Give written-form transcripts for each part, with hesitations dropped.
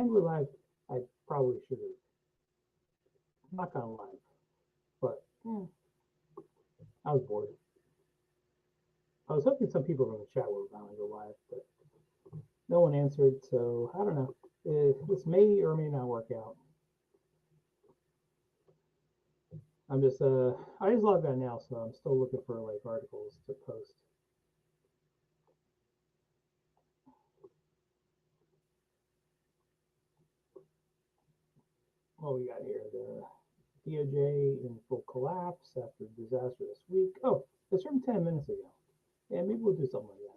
planned with live, I probably should have. I'm not gonna lie, but I was bored. I was hoping some people from the chat were going to go live, but no one answered. So I don't know. This may or may not work out. I'm just I just logged on now, so I'm still looking for like articles to post. What we got here? The DOJ in full collapse after disaster this week. Oh, it's from 10 minutes ago. Yeah, maybe we'll do something like that.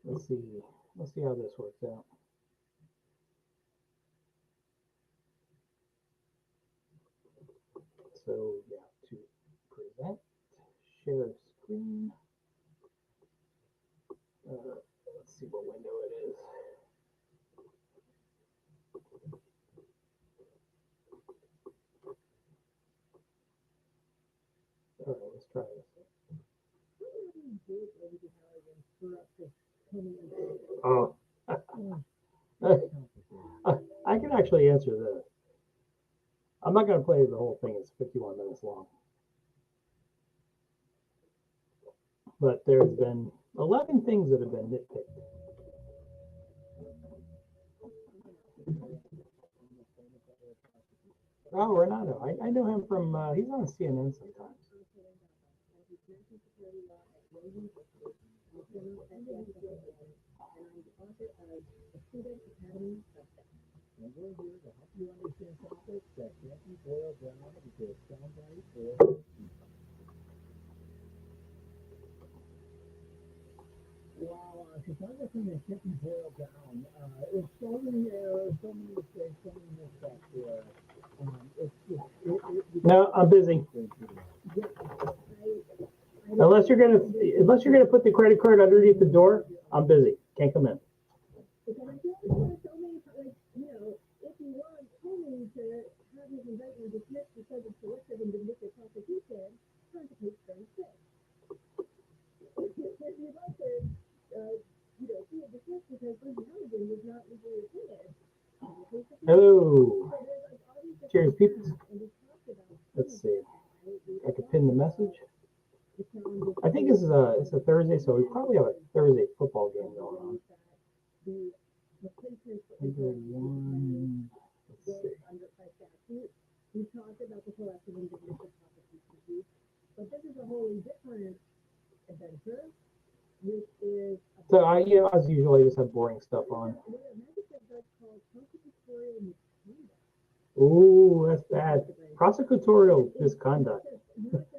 Let's see. Let's see how this works out. So yeah, to present, share screen. Let's see what window it is. All right, let's try this. Oh, I can actually answer this. I'm not going to play the whole thing. It's 51 minutes long. But there's been 11 things that have been nitpicked. Oh, Renato. I know him from, he's on CNN sometimes. Wow, photography and keeping boiled down. It's so many errors, so many mistakes, so many missteps here. No, I'm busy. Unless you're gonna put the credit card underneath the door, I'm busy. Can't come in. Because I feel like so many, like, if you want Tony to have his indictment dismissed because of selective and vindictive prosecution, turn to page 36. If you'd like to, see it dismissed because Lindsey Halligan was not legally appointed. Hello. Cheers, people. Let's see. I could pin the message. I think it's a Thursday, so we probably have a Thursday football game going on. Let's see. We talked about the selective and vindictive prosecution, but this is a wholly different adventure, which is. So as usual, I just have boring stuff on. Ooh, that's bad. Prosecutorial misconduct.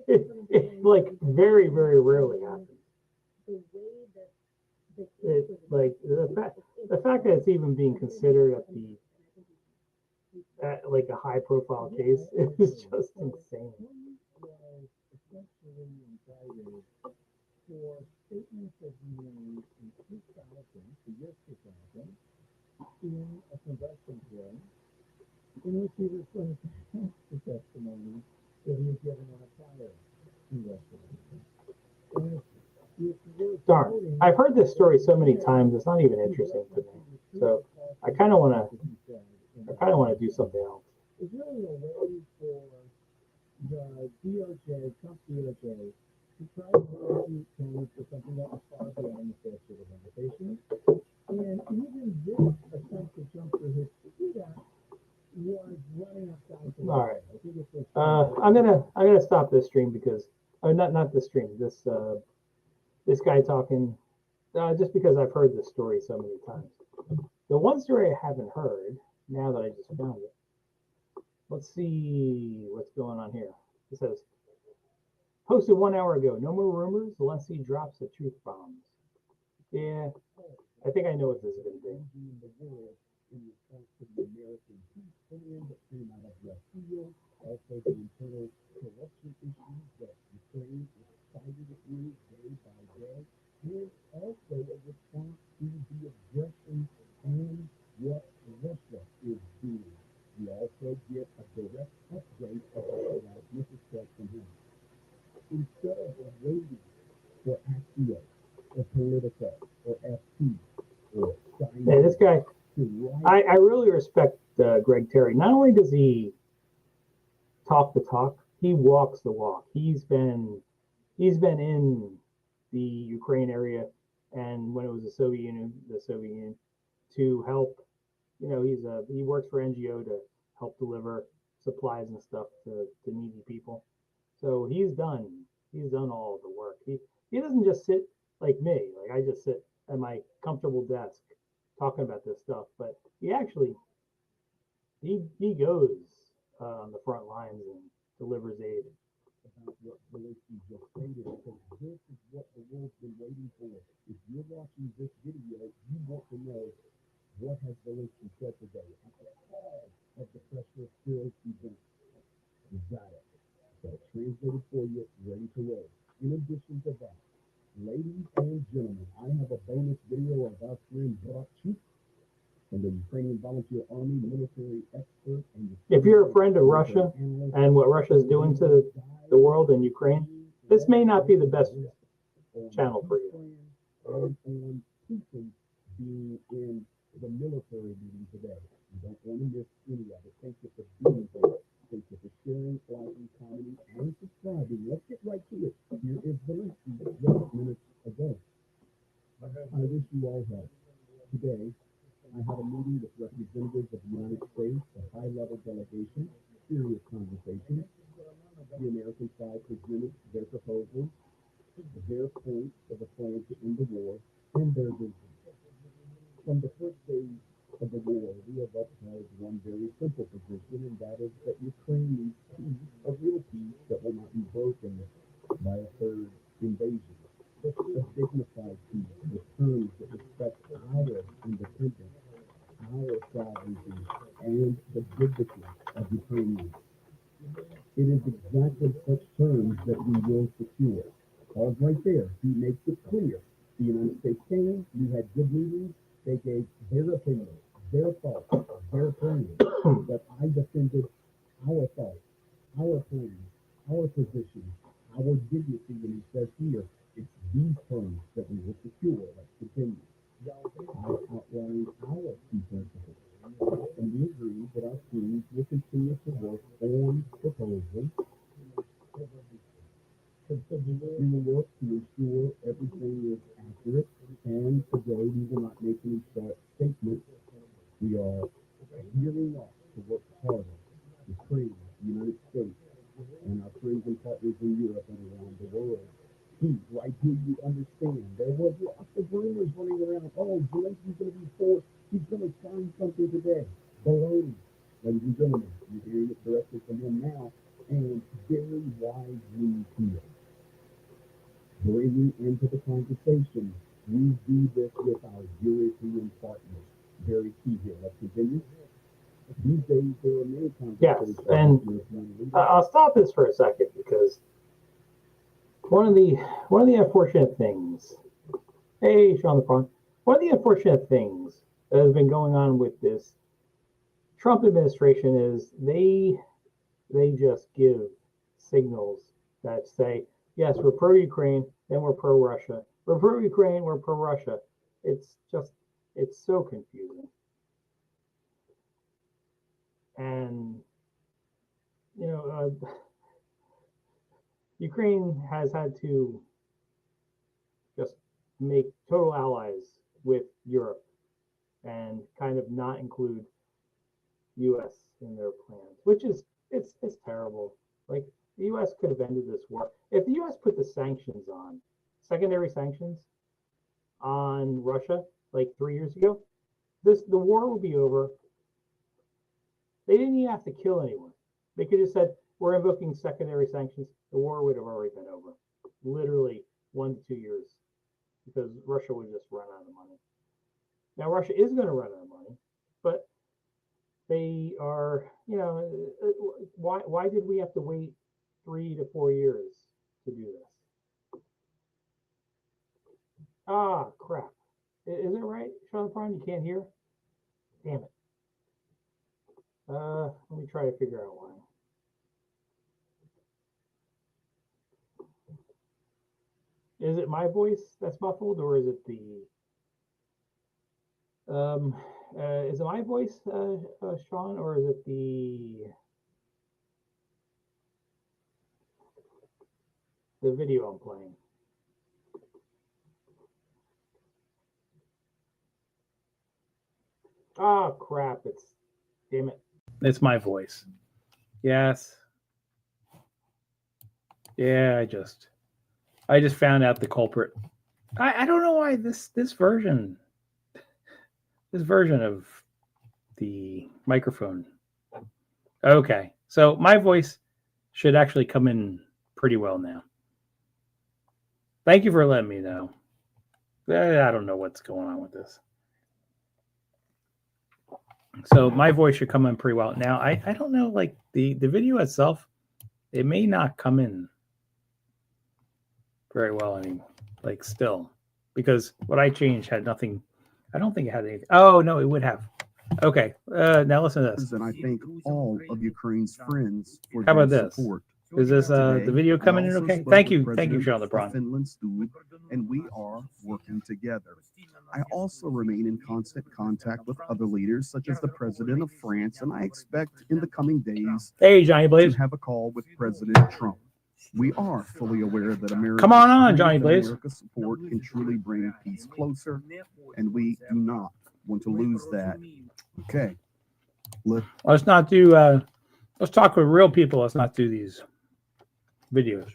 It like very, very rarely happens. Like the fact that it's even being considered at like a high profile case is just insane. For statements that he made in 2000 to year 2000 in a congressional hearing in which he was going to test the testimony that he had given on a prior congressional hearing. Darn, I've heard this story so many times, it's not even interesting to me. So I kind of want to do something else. It's really a way for the DOJ, Trump DOJ, to try to prosecute Tony for something that was far beyond the statute of limitations. And even this attempt to jump through his to do that was running outside the All right. I'm gonna stop this stream because not this stream. This guy talking just because I've heard this story so many times. The one story I haven't heard now that I just found it. Let's see what's going on here. It says posted 1 hour ago. No more rumors. Zelensky drops the truth bombs. Yeah, I think I know what this is going to be. Also, the internal corruption issues that Ukraine is fighting through day by day, and also a response to the aggression and what Russia is doing. We also get a direct update about that Mrs. Trump from him. Instead of waiting for Axios, a political I really respect Greg Terry. Not only does he talk the talk, he walks the walk. He's been in the Ukraine area, and when it was the Soviet Union, to help. He works for NGO to help deliver supplies and stuff to needy people. So he's done all of the work. He doesn't just sit like me, like I just sit at my comfortable desk talking about this stuff, but he goes on the front lines and delivers aid. About what Zelensky just stated, because this is what the world's been waiting for. If you're watching this video, you want to know what has Zelensky said today at the call of the pressure filled event. You got it. So translated for you, ready to roll. In addition to that, ladies and gentlemen, I have a bonus video of our friend Bratchuk from the Ukrainian Volunteer Army, military expert, and If you're a friend of Russia and what Russia is doing to the world and Ukraine, this may not be the best channel for you. And on Putin being in the military meeting today. You don't want to miss any of it. Thank you for being there. Thank you for sharing, liking, commenting, and subscribing. Let's get right to it. Here is Zelensky just minutes ago. I wish you all health. Today, I had a meeting with representatives of the United States, a high-level delegation, serious conversation. The American side presented their proposals, their point of a plan to end the war, and their vision. From the first days of the war, we have upheld one very simple position, and that is that Ukraine needs peace, a real peace that will not be broken by a third invasion. A dignified peace with terms that respect our independence, our sovereignty, and the dignity of Ukrainians. It is exactly such terms that we will secure. Pause right there. He makes it clear. The United States came, we had good meetings, they gave their opinion, their thoughts, their plans, but I defended our thoughts, our plans, our position, our dignity, and he says here, it's these terms that we will secure. Let's continue. I outlined our key principles, and we agreed that our teams will continue to work on proposals. We will work to ensure everything is accurate, and today we will not make any short statements. We are gearing up to work harder, Ukraine, the United States, and our friends and partners in Europe and around the world. Right here, you understand. There was lots of rumors running around. Oh, Zelensky's going to be forced. He's going to sign something today. Baloney. Ladies and gentlemen, you're hearing it directly from him now, and very wisely here. Bringing into the conversation, we do this with our European partners. Very key here. Let's continue. These days, there are many conversations. Yes, and I'll stop this for a second because one of the unfortunate things. Hey, Sean the Prawn. One of the unfortunate things that has been going on with this Trump administration is they just give signals that say, yes, we're pro-Ukraine, then we're pro-Russia. We're pro-Ukraine, we're pro-Russia. It's so confusing. And, Ukraine has had to just make total allies with Europe and kind of not include U.S. in their plans, which is it's terrible. Like the U.S. could have ended this war if the U.S. put the secondary sanctions on Russia like 3 years ago. The war would be over. They didn't even have to kill anyone. They could have said, we're invoking secondary sanctions. The war would have already been over. Literally 1 to 2 years, because Russia would just run out of money. Now Russia is going to run out of money, but they are, why did we have to wait 3 to 4 years to do this? Ah, crap. Is it right, Sean Prime? You can't hear? Damn it. Let me try to figure out why. Is it my voice that's muffled, or is it the Is it my voice, Sean, or is it the video I'm playing? Oh crap! Damn it. It's my voice. Yes. Yeah, I just found out the culprit. I don't know why this version of the microphone. Okay, so my voice should actually come in pretty well now. Thank you for letting me know. I don't know what's going on with this. So my voice should come in pretty well. Now, I don't know, like the video itself, it may not come in very well anymore, like still, because what I changed had nothing. I don't think it had anything. Oh, no, it would have. Okay, now listen to this. And I thank all of Ukraine's friends for How about their this? support. Is this the video coming in okay? Thank you, Sean LeBron. Finland, Stu, and we are working together. I also remain in constant contact with other leaders, such as the president of France, and I expect in the coming days Hey, Johnny Blaze. to have a call with President Trump. We are fully aware that America's Come on, Johnny Blaze. America's support can truly bring peace closer, and we do not want to lose that. Okay. Let's not do. Let's talk with real people. Let's not do these videos.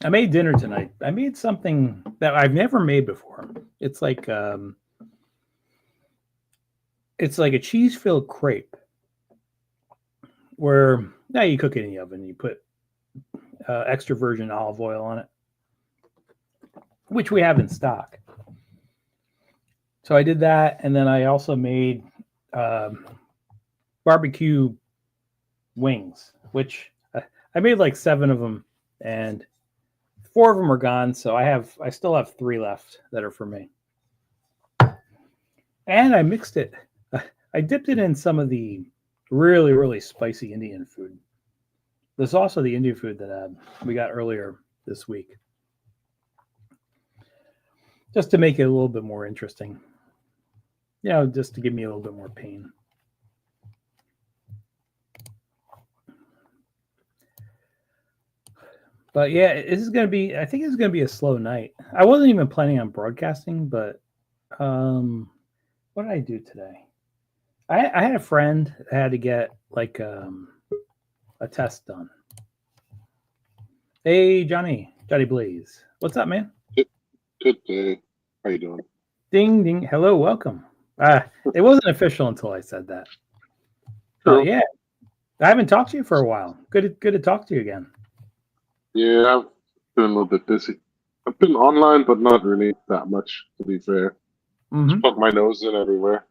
I made dinner tonight. I made something that I've never made before. It's like a cheese-filled crepe, where now you cook it in the oven. You put extra virgin olive oil on it, which we have in stock. So I did that, and then I also made barbecue wings, which I made like 7 of them, and 4 of them are gone. So I still have 3 left that are for me. And I mixed it. I dipped it in some of the really, really spicy Indian food. There's also the Indian food that we got earlier this week, just to make it a little bit more interesting. You know, just to give me a little bit more pain. But yeah, I think it's going to be a slow night. I wasn't even planning on broadcasting, but what did I do today? I had a friend that had to get like a test done. Hey, Johnny Blaze. What's up, man? Good day. How you doing? Ding, ding. Hello, welcome. It wasn't official until I said that. Yeah, I haven't talked to you for a while. Good to talk to you again. Yeah, I've been a little bit busy. I've been online, but not really that much, to be fair. Mm-hmm. Stuck my nose in everywhere.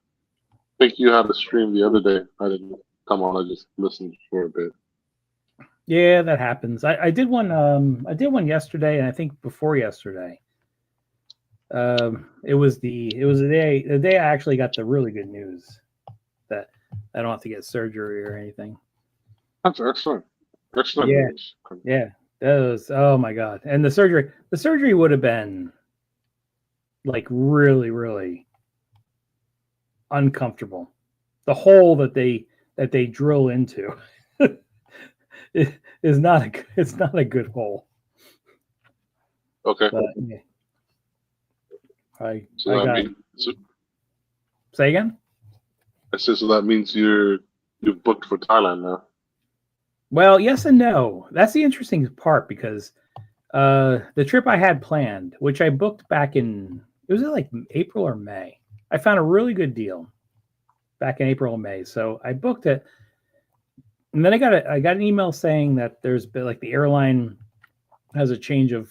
I think you had a stream the other day. I didn't come on. I just listened for a bit. Yeah, that happens. I did one. I did one yesterday, and I think before yesterday. It was the day I actually got the really good news that I don't have to get surgery or anything. That's excellent. Excellent Yeah. news. Yeah, that was, oh my God. And the surgery would have been like really, really uncomfortable. The hole that they drill into is not a good hole. Okay. But, yeah. Say again? So that means you've booked for Thailand now. Well, yes and no. That's the interesting part, because the trip I had planned, which I booked back in, it was like April or May. I found a really good deal back in April or May. So I booked it. And then I got an email saying that there's been, like, the airline has a change of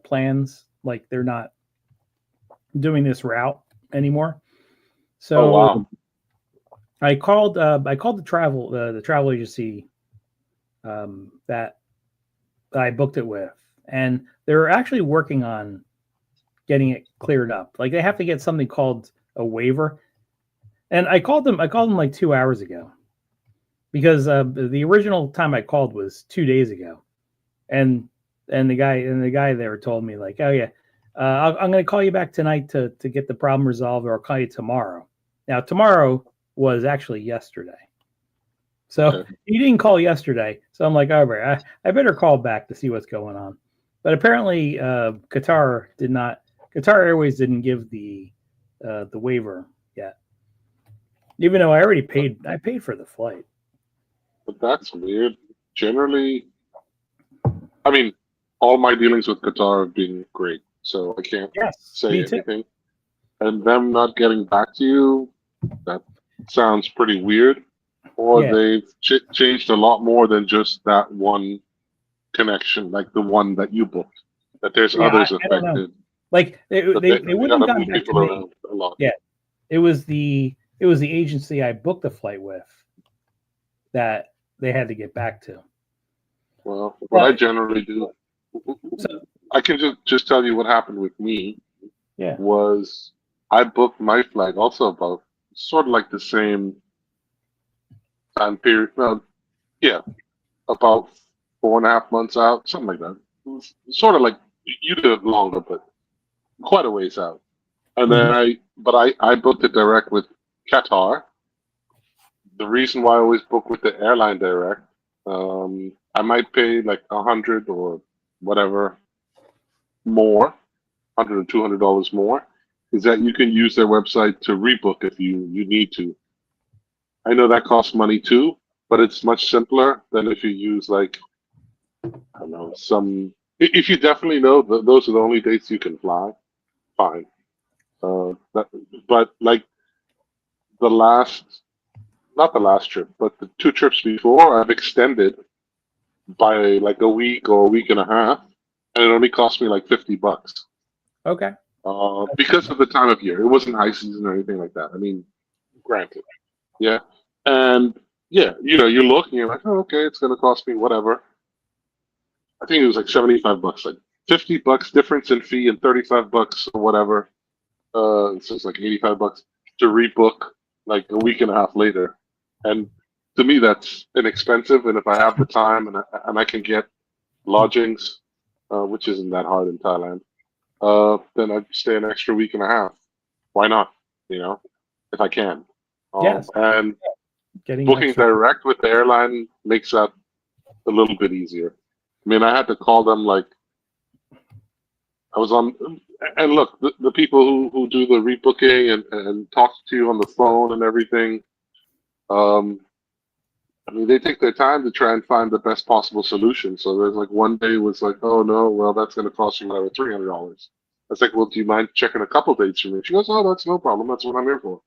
plans. Like, they're not doing this route anymore. So oh, wow. I called the travel agency that I booked it with, and they're actually working on getting it cleared up. Like, they have to get something called a waiver. And I called them like 2 hours ago, because the original time I called was 2 days ago, and And the guy there told me like, oh yeah, I'm going to call you back tonight to get the problem resolved, or I'll call you tomorrow. Now tomorrow was actually yesterday, so Okay. he didn't call yesterday. So I'm like, all right, I better call back to see what's going on. But apparently, Qatar Airways didn't give the waiver yet, even though I already paid. I paid for the flight. But that's weird. Generally, I mean, all my dealings with Qatar have been great, so I can't Yes, say me too. anything. And them not getting back to you, that sounds pretty weird. Or Yeah. they've changed a lot more than just that one connection, like the one that you booked. That there's Yeah, others I don't know. affected. Like they That wouldn't have gotta gotten move back to people me. around a lot. Yeah. It was the agency I booked the flight with that they had to get back to. Well, what I But- generally do, So- I can just tell you what happened with me. Yeah. Was I booked my flight also about sort of like the same time period. Well, yeah, about 4.5 months out, something like that. It was sort of like you did it longer, but quite a ways out. And then I booked it direct with Qatar. The reason why I always book with the airline direct, I might pay like $100 or whatever more, $100 or $200 more, is that you can use their website to rebook if you need to. I know that costs money too, but it's much simpler than if you use like, I don't know, if you definitely know that those are the only dates you can fly, fine. But like not the last trip, but the 2 trips before, I've extended by like a week or a week and a half, and it only cost me like $50. Okay. Because of the time of year. It wasn't high season or anything like that. I mean, granted. Yeah. And yeah, you look and you're like, oh, okay, it's going to cost me whatever. I think it was like $75, like $50 difference in fee and $35 or whatever. So it's like $85 to rebook like a week and a half later. And to me, that's inexpensive. And if I have the time and I can get lodgings, which isn't that hard in Thailand, then I'd stay an extra week and a half. Why not? If I can. Yes. And Getting booking extra- direct with the airline makes that a little bit easier. I mean, I had to call them like I was on, and look, the people who do the rebooking and talk to you on the phone and everything, I mean, they take their time to try and find the best possible solution. So there's like one day was like, oh no, well that's going to cost you whatever $300. I was like, well, do you mind checking a couple dates for me? She goes, oh, that's no problem. That's what I'm here for.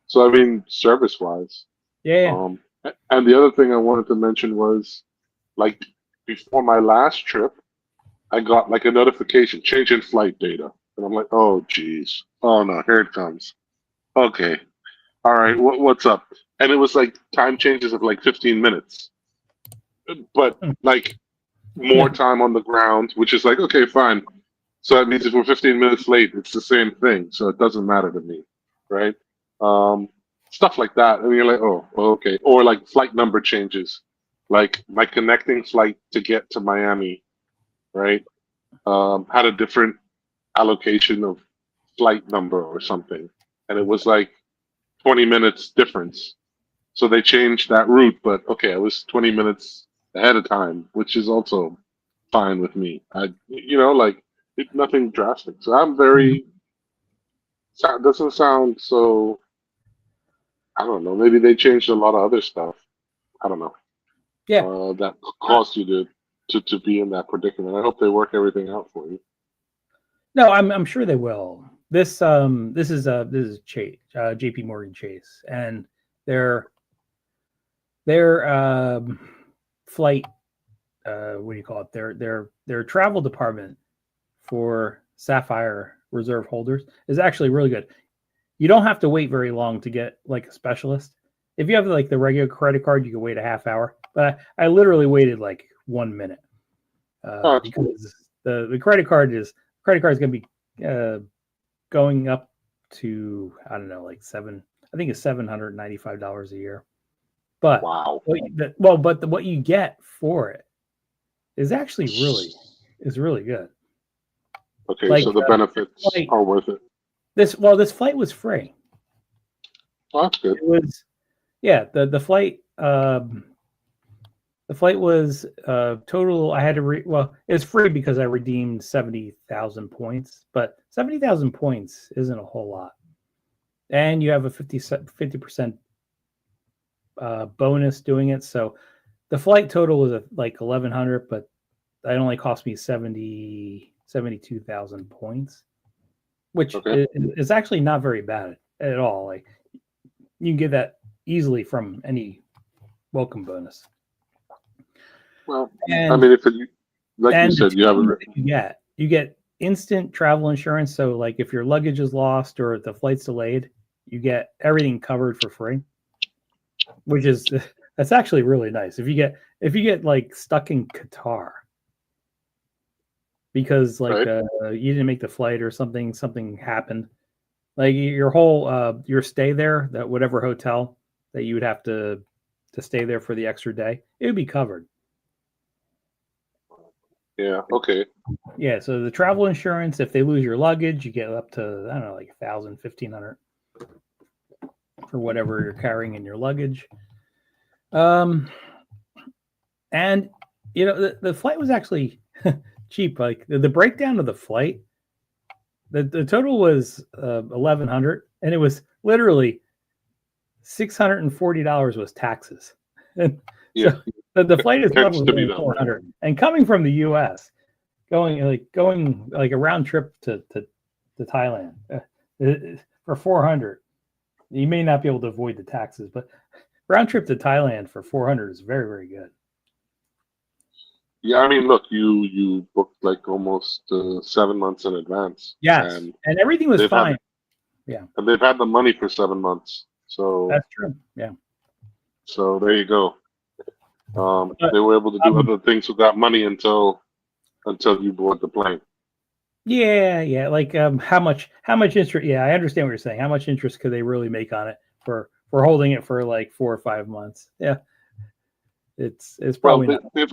So I mean, service wise. Yeah. And the other thing I wanted to mention was, like, before my last trip, I got like a notification, change in flight data, and I'm like, oh geez, oh no, here it comes. Okay, all right, what's up? And it was like time changes of like 15 minutes, but like more time on the ground, which is like, okay, fine. So that means if we're 15 minutes late, it's the same thing, so it doesn't matter to me, right? Stuff like that, and you're like, oh, okay. Or like flight number changes, like my connecting flight to get to Miami, right? Had a different allocation of flight number or something, and it was like 20 minutes difference. So they changed that route, but okay, it was 20 minutes ahead of time, which is also fine with me. Nothing drastic. So I'm very. Doesn't sound so. I don't know. Maybe they changed a lot of other stuff. I don't know. Yeah. That caused you to be in that predicament. I hope they work everything out for you. No, I'm sure they will. This is Chase, JP Morgan Chase, and their flight, what do you call it? Their travel department for Sapphire Reserve holders is actually really good. You don't have to wait very long to get like a specialist. If you have like the regular credit card, you can wait a half hour. But I literally waited like 1 minute because the credit card is going to be going up to, I don't know, like I think it's $795 a year. But wow. what you get for it is actually is really good. Okay, Like, so the benefits like- are worth it. This flight was free. Oh, that's good. It was, yeah. The flight was total. I had to well, it's free because I redeemed 70,000 points, but 70,000 points isn't a whole lot, and you have a 50% bonus doing it. So the flight total was like 1,100, but it only cost me 72,000 points, which is actually not very bad at all. Like, you can get that easily from any welcome bonus. Well, And, I mean, if it, like you said, you have you get instant travel insurance. So, like, if your luggage is lost or the flight's delayed, you get everything covered for free, which is that's actually really nice. If you get like stuck in Qatar because like you didn't make the flight or something happened, like your whole your stay there, that whatever hotel that you would have to stay there for the extra day, it would be covered. Yeah. Okay. Yeah. So the travel insurance, if they lose your luggage, you get up to, I don't know, like 1,000, 1,500 for whatever you're carrying in your luggage. And you know, the flight was actually cheap. Like the breakdown of the flight, the total was 1,100, and it was literally $640 was taxes. Yeah. So the flight is Tends to probably be that 400. And coming from the U.S., going like a round trip to Thailand for 400, you may not be able to avoid the taxes, but round trip to Thailand for 400 is very, very good. Yeah, I mean, look, you booked like almost 7 months in advance. Yes, and everything was fine. And they've had the money for 7 months. So that's true. Yeah. So there you go. They were able to do other things with that money until you board the plane. Yeah. Like how much interest? Yeah, I understand what you're saying. How much interest could they really make on it for holding it for like 4 or 5 months? Yeah, it's probably not. They've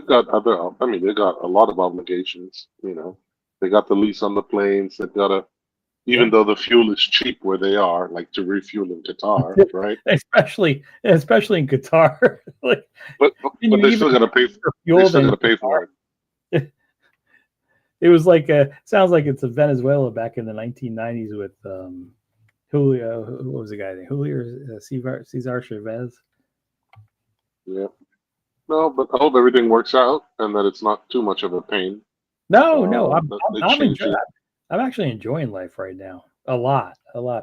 got other. I mean, they've got a lot of obligations. You know, they got the lease on the planes. They've got to, even though the fuel is cheap where they are, like to refuel in Qatar, right? especially in Qatar. Like, but they still got to pay for fuel. They still got to pay for it. It was like sounds like it's a Venezuela back in the 1990s with Julio. What was the guy named Julio Cesar Chavez? Yeah. No, but I hope everything works out and that it's not too much of a pain. No, I'm actually enjoying life right now a lot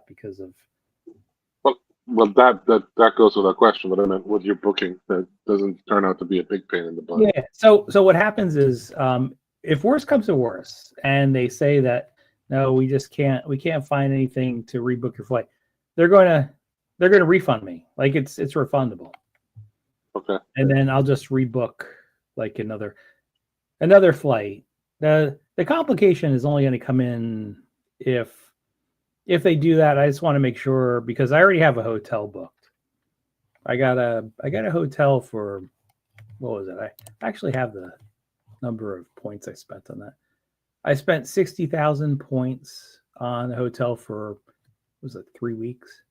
because of. Well, that goes without question. But I meant with your booking, that doesn't turn out to be a big pain in the butt. Yeah. So what happens is, if worse comes to worse, and they say that no, we can't find anything to rebook your flight, they're going to refund me. Like it's refundable. Okay. And then I'll just rebook like another flight. The complication is only going to come in if they do that. I just want to make sure, because I already have a hotel booked. I got a hotel for, what was it? I actually have the number of points I spent on that. I spent 60,000 points on a hotel for, was it 3 weeks?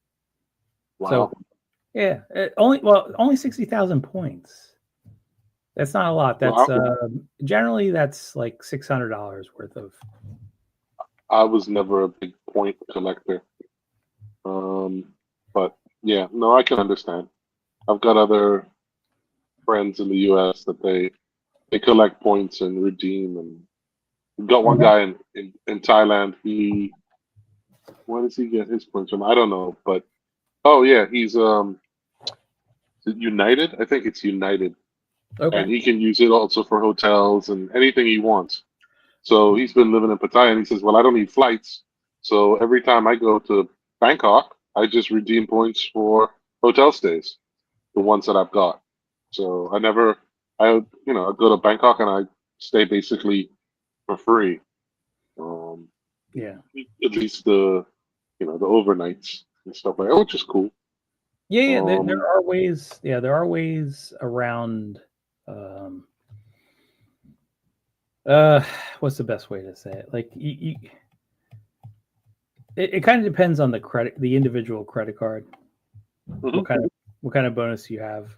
Wow. So yeah, only 60,000 points. That's not a lot. That's generally that's like $600 worth of. I was never a big point collector, but yeah, no, I can understand. I've got other friends in the U.S. that they collect points and redeem, and we've got one guy in Thailand. Where does he get his points from? I don't know, but he's United. I think it's United. Okay. And he can use it also for hotels and anything he wants. So he's been living in Pattaya, and he says, well, I don't need flights. So every time I go to Bangkok, I just redeem points for hotel stays, the ones that I've got. So I go to Bangkok and I stay basically for free. Yeah. At least the overnights and stuff like that, which is cool. Yeah. There are ways. Yeah, there are ways around. What's the best way to say it? Like it kind of depends on the individual credit card. Mhm. What kind of bonus you have.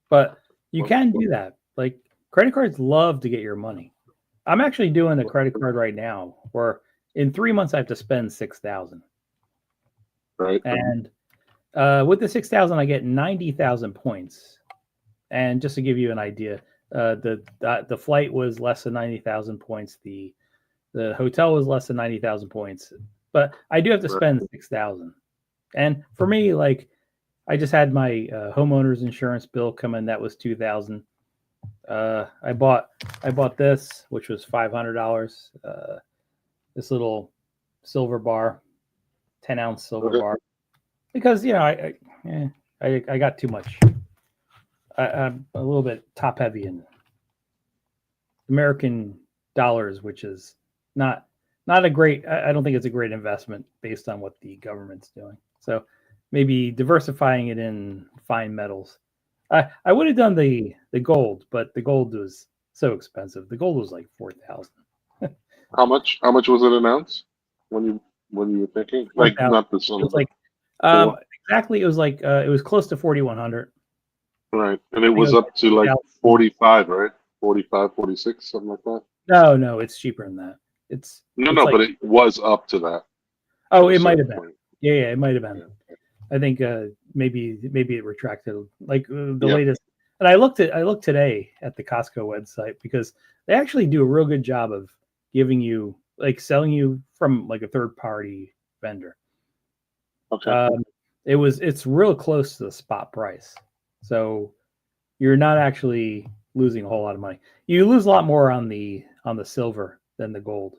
But you Well, can do that. Like credit cards love to get your money. I'm actually doing a credit card right now where in 3 months I have to spend 6,000. right. And with the 6,000 I get 90,000 points. And just to give you an idea, the flight was less than 90,000 points. The hotel was less than 90,000 points. But I do have to spend 6,000. And for me, like I just had my homeowner's insurance bill come in. That was 2,000. I bought this, which was $500. This little silver bar, 10-ounce silver bar, because I got too much. I'm a little bit top heavy in American dollars, which is not a great. I don't think it's a great investment based on what the government's doing. So maybe diversifying it in fine metals. I would have done the gold, but the gold was so expensive. The gold was like 4,000. How much was it an ounce when you were thinking? Like 4,000. not the It silver. was like exactly. It was like it was close to 4,100. Right. And it was up to like 45, right? 45, 46, something like that. No, it's cheaper than that. It's No, like, but it was up to that. Oh, at a it might have certain been. point. Yeah, it might have been. Yeah. I think maybe it retracted like the Yeah. latest. And I looked today at the Costco website because they actually do a real good job of giving you like selling you from like a third party vendor. Okay. It's real close to the spot price, so you're not actually losing a whole lot of money. You lose a lot more on the silver than the gold.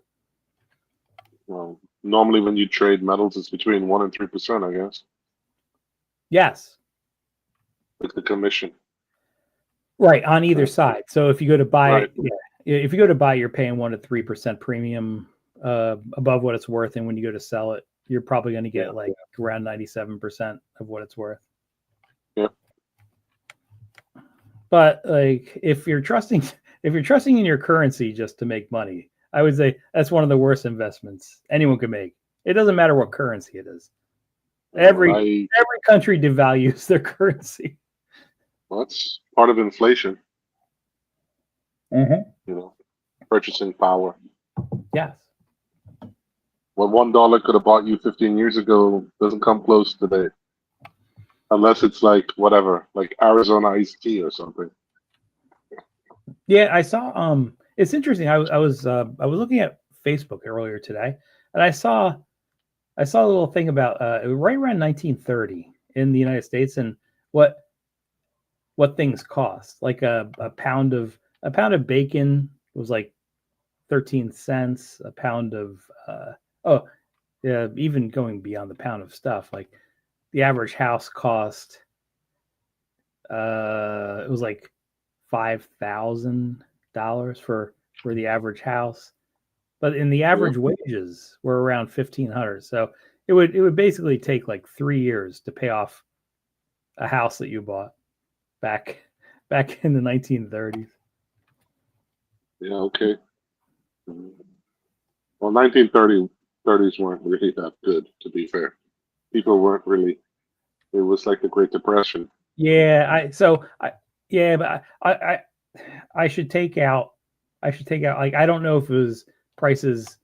Well, normally when you trade metals, it's between 1% and 3%, I guess. Yes, Like the commission. right on either side. So if you go to buy, Right. if you go to buy, you're paying 1 to 3% premium above what it's worth, and when you go to sell it, you're probably going to get like around 97% of what it's worth. Yeah. But like if you're trusting in your currency just to make money, I would say that's one of the worst investments anyone can make. It doesn't matter what currency it is. Every country devalues their currency. Well, that's part of inflation. Mm-hmm. You know, purchasing power. Yes. What $1 could have bought you 15 years ago doesn't come close today. Unless it's like whatever, like Arizona iced tea or something. Yeah, I saw. It's interesting. I was looking at Facebook earlier today, and I saw a little thing about right around 1930 in the United States and what things cost. Like a pound of bacon was like 13 cents. A pound of even going beyond the pound of stuff, like the average house cost it was like $5,000 for the average house, but in the average wages were around 1,500. So it would basically take like 3 years to pay off a house that you bought back in the 1930s. Yeah, okay. Well, 1930s weren't really that good, to be fair. People weren't really. It was like the Great Depression. Yeah, but I should take out. Like I don't know if it was prices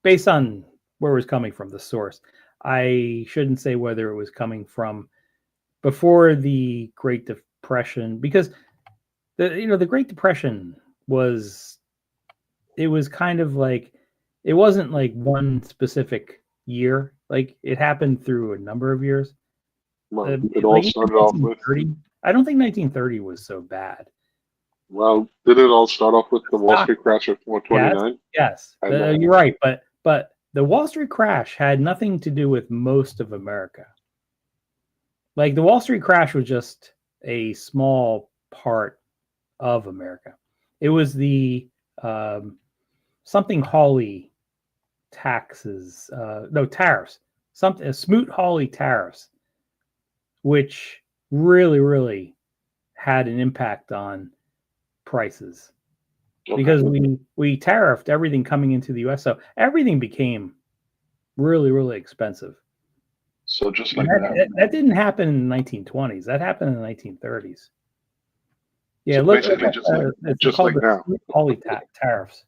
based on where it was coming from, the source. I shouldn't say whether it was coming from before the Great Depression, because the Great Depression was kind of like it wasn't like one specific year. Like it happened through a number of years. Well, it all started off with. I don't think 1930 was so bad. Well, did it all start off with the Wall Street crash of 429? Yes, you're right. But the Wall Street crash had nothing to do with most of America. Like the Wall Street crash was just a small part of America. It was the something Hawley taxes, tariffs, something Smoot-Hawley tariffs, which really had an impact on prices. because we tariffed everything coming into the U.S. So everything became really, really expensive. So just And like that. that didn't happen in the 1920s. That happened in the 1930s. Yeah, So look, basically it's just called like the now. Smoot-Hawley tariffs.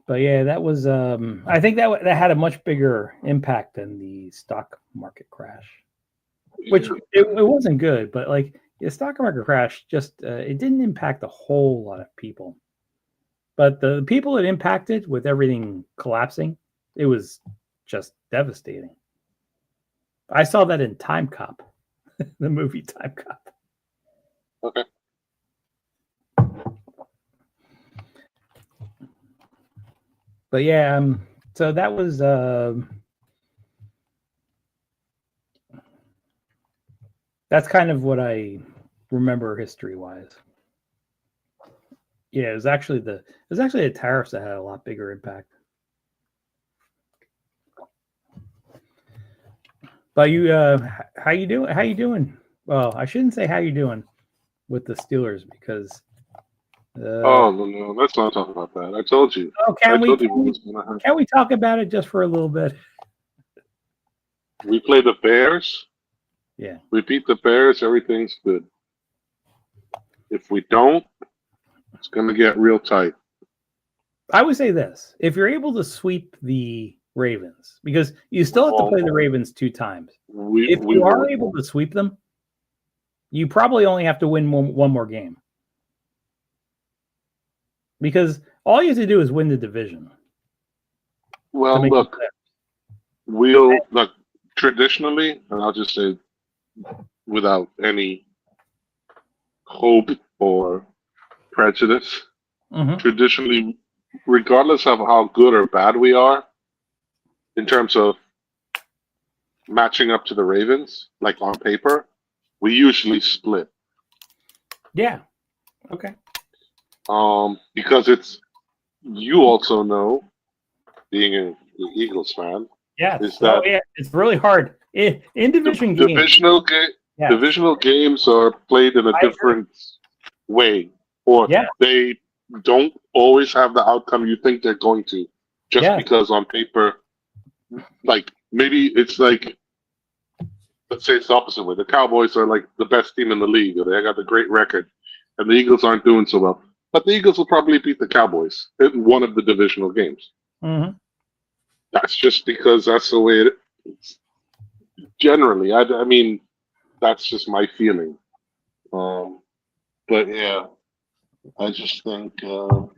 But yeah, that was. I think that had a much bigger impact than the stock market crash, which it wasn't good. But like the stock market crash, just it didn't impact a whole lot of people. But the people it impacted with everything collapsing, it was just devastating. I saw that in Time Cop, the movie Time Cop. Okay. But yeah, so that was that's kind of what I remember history wise. Yeah, it was actually the tariffs that had a lot bigger impact. But you, how you doing? How you doing? Well, I shouldn't say how you doing with the Steelers because. Oh no, let's not talk about that. I told you. Oh, can we talk about it just for a little bit? We play the Bears. Yeah. We beat the Bears. Everything's good. If we don't, it's going to get real tight. I would say this: if you're able to sweep the Ravens, because you still have to play the Ravens 2 times. If you are able to sweep them, you probably only have to win one more game. Because all you have to do is win the division. Well, look, traditionally, and I'll just say without any hope or prejudice, traditionally, regardless of how good or bad we are, in terms of matching up to the Ravens, like on paper, we usually split. Yeah. Okay. Because you also know, being an Eagles fan, is that it's really hard in division games. Divisional games are played in a different way, or they don't always have the outcome you think they're going to, just because on paper, like maybe it's like, let's say it's the opposite way. The Cowboys are like the best team in the league, or they got a great record, and the Eagles aren't doing so well. But the Eagles will probably beat the Cowboys in one of the divisional games. Mm-hmm. That's just because that's the way it is. Generally, I mean, that's just my feeling. But yeah, I just think. Do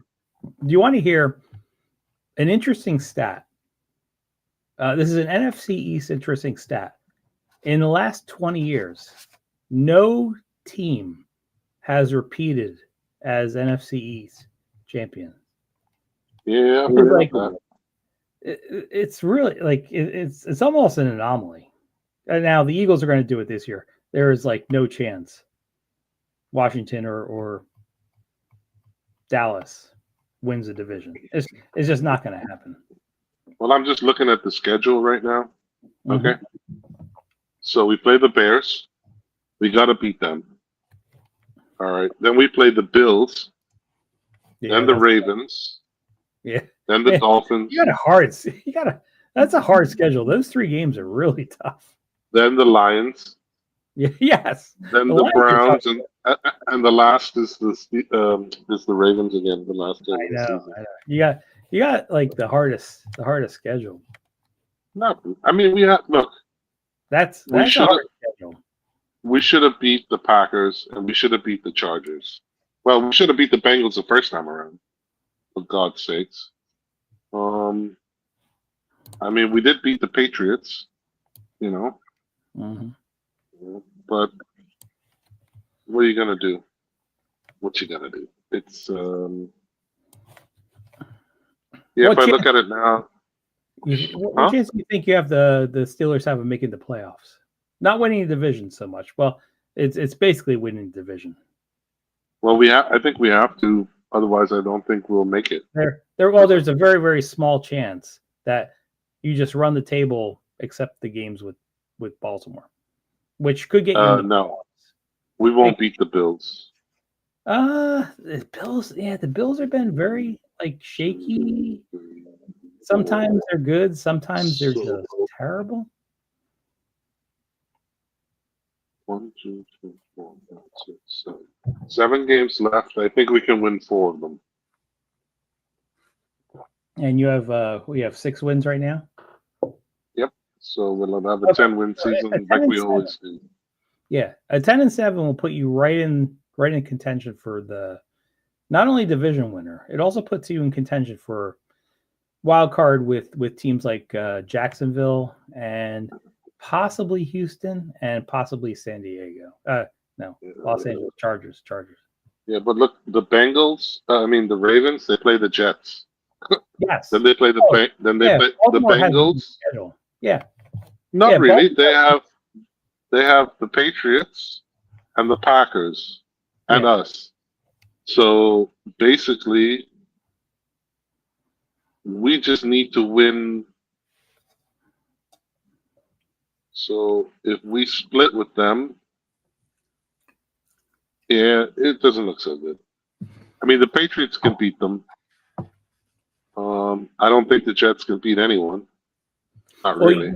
you want to hear an interesting stat? This is an NFC East interesting stat. In the last 20 years, no team has repeated as NFC East champion. Yeah, it's really like it's almost an anomaly. And now the Eagles are going to do it this year. There is like no chance Washington or Dallas wins the division. It's just not going to happen. Well, I'm just looking at the schedule right now. Okay. So we play the Bears. We got to beat them. All right. Then we play the Bills. Then the Ravens. Yeah. Then the Dolphins. That's a hard schedule. Those 3 games are really tough. Then the Lions. Yes. Then the Browns, and the last is the Ravens again. The last game of the season. I know. You got like the hardest schedule. No, I mean we have look. That's a hard schedule. We should have beat the Packers and we should have beat the Chargers. Well, we should have beat the Bengals the first time around. For God's sakes. I mean, we did beat the Patriots, you know. But what are you gonna do? What you gonna do? It's if I look at it now. What chance do you think you have the Steelers have of making the playoffs? Not winning the division so much. Well, it's basically winning the division. Well, I think we have to. Otherwise, I don't think we'll make it. There's a very, very small chance that you just run the table, except the games with Baltimore. which could get you. In the No, we won't beat the Bills. The Bills. Yeah, the Bills have been very like shaky. Sometimes they're good. Sometimes they're just terrible. 1, 2, 3, 4, 5, 6, 7. 7 games left. I think we can win 4 of them. And you have we have 6 wins right now. So we'll have a 10-win season like we always do. Yeah, a 10-7 will put you right in contention for the not only division winner. It also puts you in contention for wild card with teams like Jacksonville and possibly Houston and possibly San Diego. Los Angeles Chargers. Yeah, but look, the Ravens. They play the Jets. Yes. Then they play the play the Bengals. Yeah. Not really. Baltimore. They have the Patriots and the Packers and us. So basically, we just need to win. So if we split with them, yeah, it doesn't look so good. I mean, the Patriots can beat them. I don't think the Jets can beat anyone. Not really.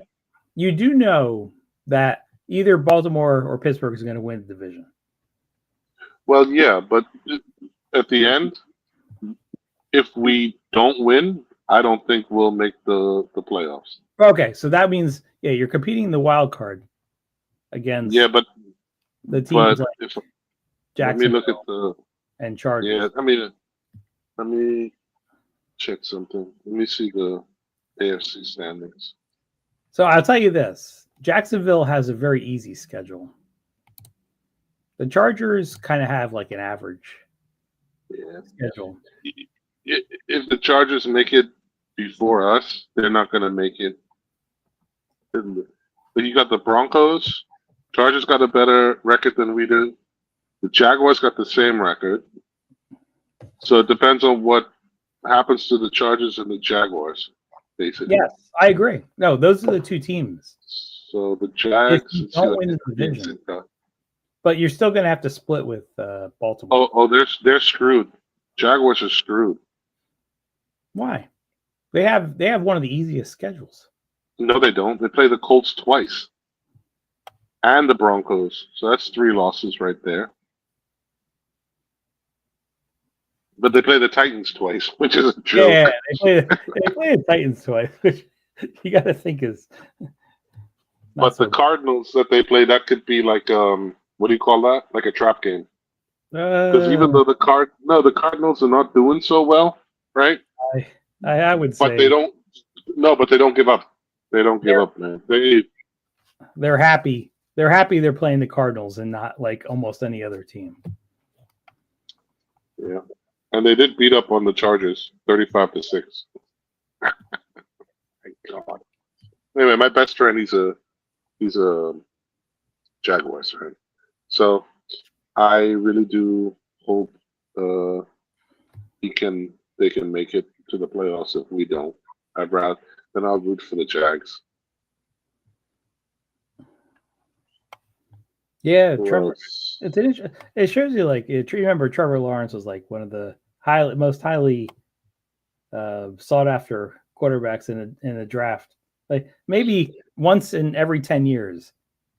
You do know that either Baltimore or Pittsburgh is going to win the division. Well, yeah, but at the end, if we don't win, I don't think we'll make the playoffs. Okay, so that means you're competing in the wild card against the teams like Jacksonville. Let me look at the and Chargers. Yeah, let me check something. Let me see the AFC standings. So I'll tell you this: Jacksonville has a very easy schedule. The Chargers kind of have like an average schedule. If the Chargers make it before us, they're not going to make it. But you got the Broncos. Chargers got a better record than we do. The Jaguars got the same record. So it depends on what happens to the Chargers and the Jaguars, basically. Yes, I agree. No, those are the two teams. So the Jags don't win the division, but you're still going to have to split with Baltimore. They're screwed. Jaguars are screwed. Why? They have one of the easiest schedules. No, they don't. They play the Colts twice. And the Broncos. So that's 3 losses right there. But they play the Titans twice, which is a joke. Yeah, they play the Titans twice, which you got to think is. But the Cardinals that they play, that could be like what do you call that? Like a trap game. Because even though the Cardinals are not doing so well, right? I would say. But they don't. No, but they don't give up. They don't give up, man. They're happy. They're happy they're playing the Cardinals and not like almost any other team. Yeah. And they did beat up on the Chargers, 35-6. Thank God. Anyway, my best friend, he's a Jaguars fan. So I really do hope they can make it to the playoffs. If we don't, then I'll root for the Jags. Yeah, Trevor. It shows you like remember Trevor Lawrence was like one of the most highly sought after quarterbacks in a draft. Like maybe once in every 10 years,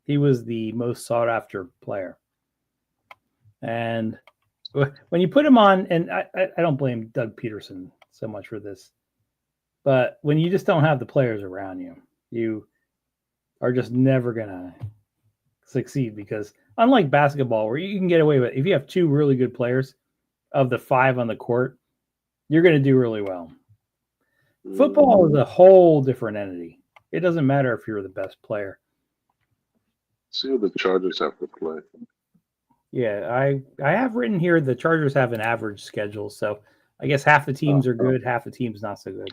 he was the most sought after player. And when you put him on, and I don't blame Doug Peterson so much for this, but when you just don't have the players around you, you are just never gonna succeed, because unlike basketball where you can get away with it, if you have 2 really good players of the 5 on the court, you're going to do really well. Football is a whole different entity. It doesn't matter if you're the best player. See who the Chargers have to play. Yeah, I have written here the Chargers have an average schedule, so I guess half the teams are good, half the teams not so good.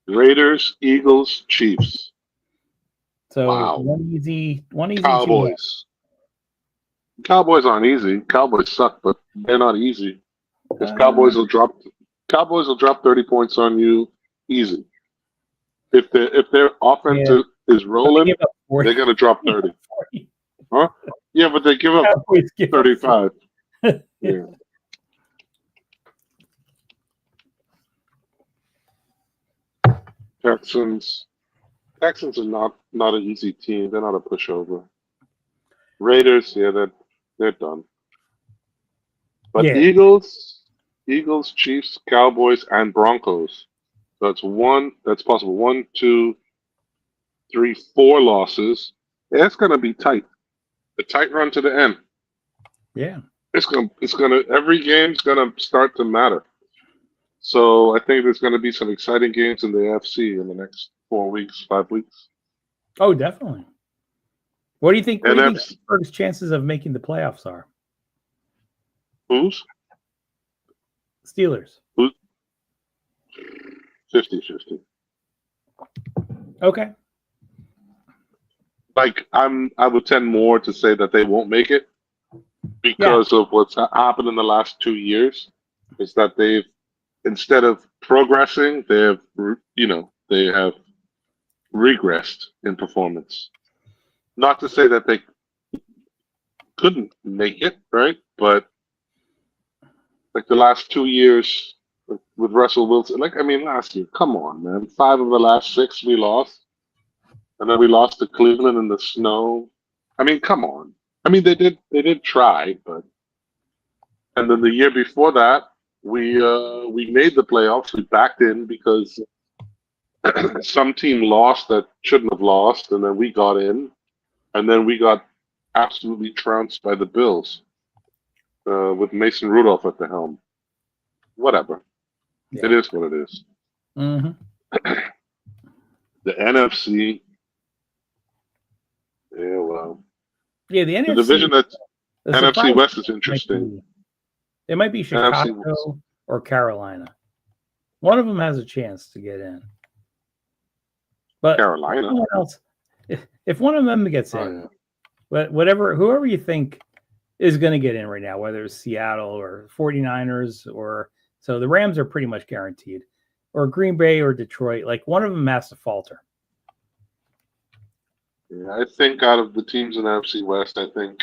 Raiders, Eagles, Chiefs. So wow. one easy Cowboys. Cowboys aren't easy. Cowboys suck, but they're not easy. Because Cowboys will drop 30 points on you easy. If their offense is rolling, they're gonna drop 30. Huh? Yeah, but they give up Cowboys give up 35. Yeah. Texans. Texans are not an easy team. They're not a pushover. Raiders, yeah, they're done. But Yeah. Eagles, Chiefs, Cowboys, and Broncos. So that's possible. 1, 2, 3, 4 losses. Yeah, it's gonna be tight. A tight run to the end. Yeah. It's gonna every game's gonna start to matter. So I think there's gonna be some exciting games in the AFC in the next 4 weeks, 5 weeks. Oh, definitely. What do you think? What And do you think that's Pittsburgh's chances of making the playoffs are? who's Steelers. 50-50. Okay. Like I would tend more to say that they won't make it because of what's happened in the last 2 years. Is that they've instead of progressing, they have regressed in performance. Not to say that they couldn't make it, right? But like the last 2 years with Russell Wilson, last year, come on, man, 5 of the last 6 we lost, and then we lost to Cleveland in the snow. I mean, come on. I mean, they did try, but and then the year before that, we made the playoffs. We backed in because some team lost that shouldn't have lost, and then we got in, and then we got absolutely trounced by the Bills with Mason Rudolph at the helm. Whatever. Yeah. It is what it is. Mm-hmm. The NFC, yeah, well, Yeah, the NFC. the division that the NFC surprise West is might interesting. It might be NFC Chicago or Carolina. One of them has a chance to get in. But Carolina. someone else, if one of them gets in, Oh, yeah. but whoever you think is going to get in right now, whether it's Seattle or 49ers so the Rams are pretty much guaranteed, or Green Bay or Detroit, like one of them has to falter. Yeah, I think out of the teams in the NFC West, I think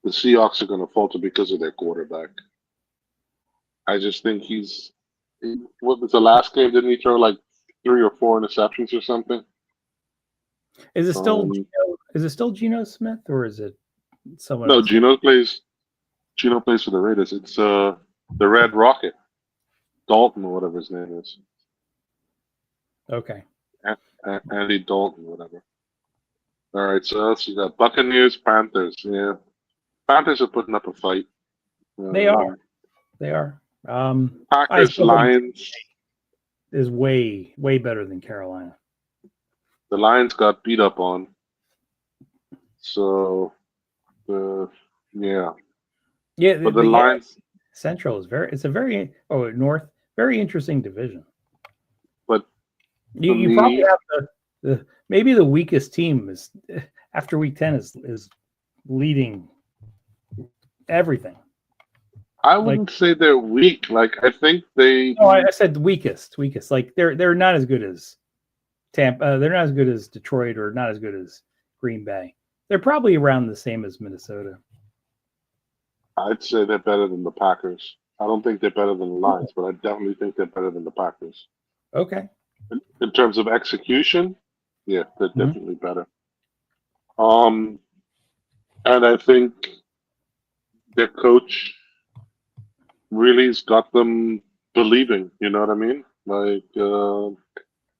the Seahawks are going to falter because of their quarterback. I just think what was the last game? Didn't he throw like 3 or 4 interceptions or something? Is it still Geno Smith or is it someone No, else? Geno plays for the Raiders. It's the Red Rocket, Dalton or whatever his name is. Okay. Andy Dalton, whatever. All right, so you got Buccaneers, Panthers. Yeah, Panthers are putting up a fight. They are. They are. Packers, Lions. Is way better than Carolina. The Lions got beat up on. So, yeah. Yeah, But the Lions. Central is North, very interesting division. But you probably have the maybe the weakest team is after week 10 is leading everything. I wouldn't say they're weak. Like I think they. No, I said the weakest. Like they're not as good as Tampa. They're not as good as Detroit or not as good as Green Bay. They're probably around the same as Minnesota. I'd say they're better than the Packers. I don't think they're better than the Lions, but I definitely think they're better than the Packers. Okay. In terms of execution, yeah, they're definitely better. And I think their coach really's got them believing. You know what I mean? Like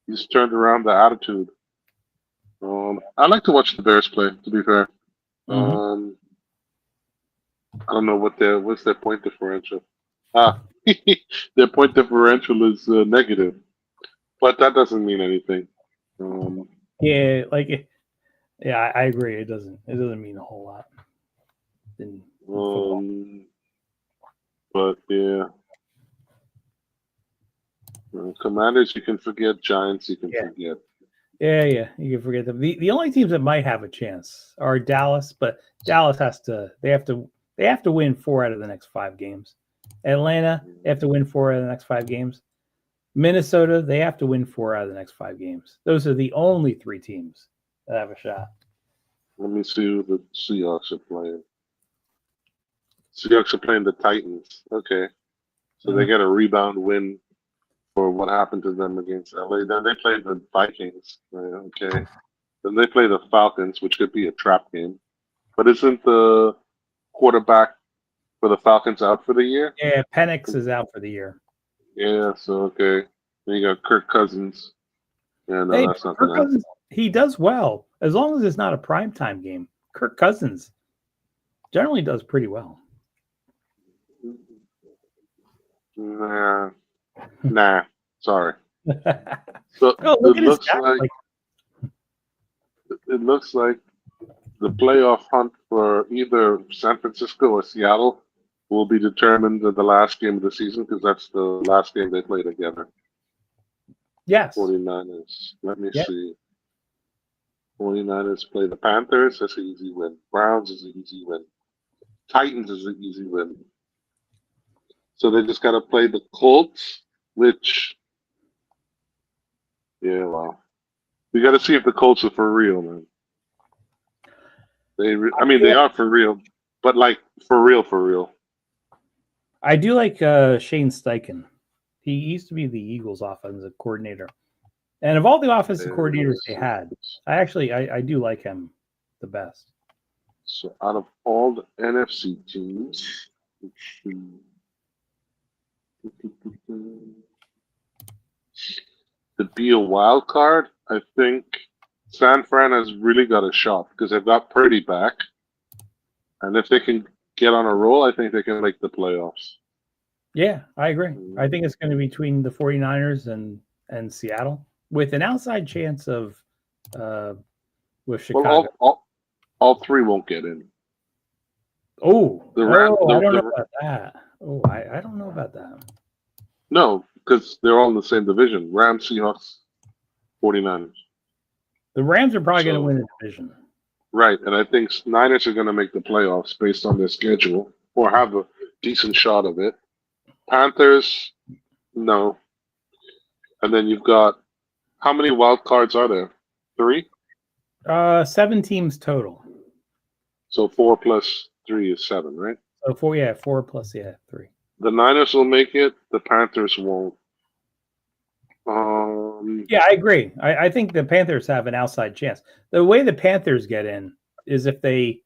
he's turned around the attitude. I like to watch the Bears play. To be fair, I don't know what's their point differential. Their point differential is negative, but that doesn't mean anything. Yeah, I agree. It doesn't mean a whole lot. In football. But yeah, Commanders you can forget. Giants you can forget. Yeah, you can forget them. The only teams that might have a chance are Dallas, but Dallas they have to win 4 out of the next 5 games. Atlanta, they have to win 4 out of the next 5 games. Minnesota, they have to win 4 out of the next 5 games. Those are the only 3 teams that have a shot. Let me see who the Seahawks are playing. Seahawks are playing the Titans. Okay. So they get a rebound win for what happened to them against LA. Then they play the Vikings. Right, okay. Then they play the Falcons, which could be a trap game. But isn't the quarterback for the Falcons out for the year? Yeah, Penix is out for the year. Yeah, so okay. Then you got Kirk Cousins. Yeah, no, Hey, that's not Kirk gonna happen. Cousins, he does well as long as it's not a primetime game. Kirk Cousins generally does pretty well. Nah. Sorry. So Oh, look at his stats. it looks like the playoff hunt for either San Francisco or Seattle will be determined in the last game of the season because that's the last game they play together. Yes. 49ers. Let me Yeah. see. 49ers play the Panthers. That's an easy win. Browns is an easy win. Titans is an easy win. So they just got to play the Colts, which, yeah, well, we got to see if the Colts are for real, man. They are for real, but like for real. I do like Shane Steichen. He used to be the Eagles' offensive coordinator, and of all the offensive coordinators they had, I do like him the best. So out of all the NFC teams, to be a wild card, I think San Fran has really got a shot because they've got Purdy back, and if they can get on a roll, I think they can make the playoffs. Yeah, I agree. I think it's going to be between the 49ers and Seattle with an outside chance of with Chicago. Well, all three won't get in. I don't know about that. Oh, I don't know about that. No, because they're all in the same division. Rams, Seahawks, 49ers. The Rams are probably going to win the division. Right, and I think Niners are going to make the playoffs based on their schedule or have a decent shot of it. Panthers, no. And then you've got, how many wild cards are there? 3? 7 teams total. So 4 plus 3 is 7, right? So 4 plus 3. The Niners will make it. The Panthers won't. Yeah, I agree. I think the Panthers have an outside chance. The way the Panthers get in is if they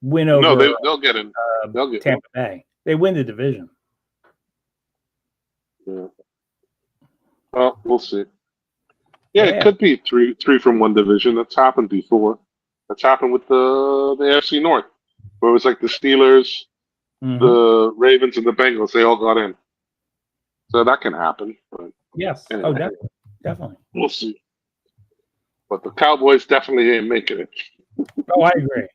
win over. No, they'll get in. They'll get Tampa Bay. They win the division. Yeah. Well, we'll see. Yeah, it could be three from one division. That's happened before. That's happened with the AFC North, where it was like the Steelers, the Ravens, and the Bengals. They all got in. So that can happen. But yes. anyway, Oh, definitely. We'll see. But the Cowboys definitely ain't making it. Oh, I agree.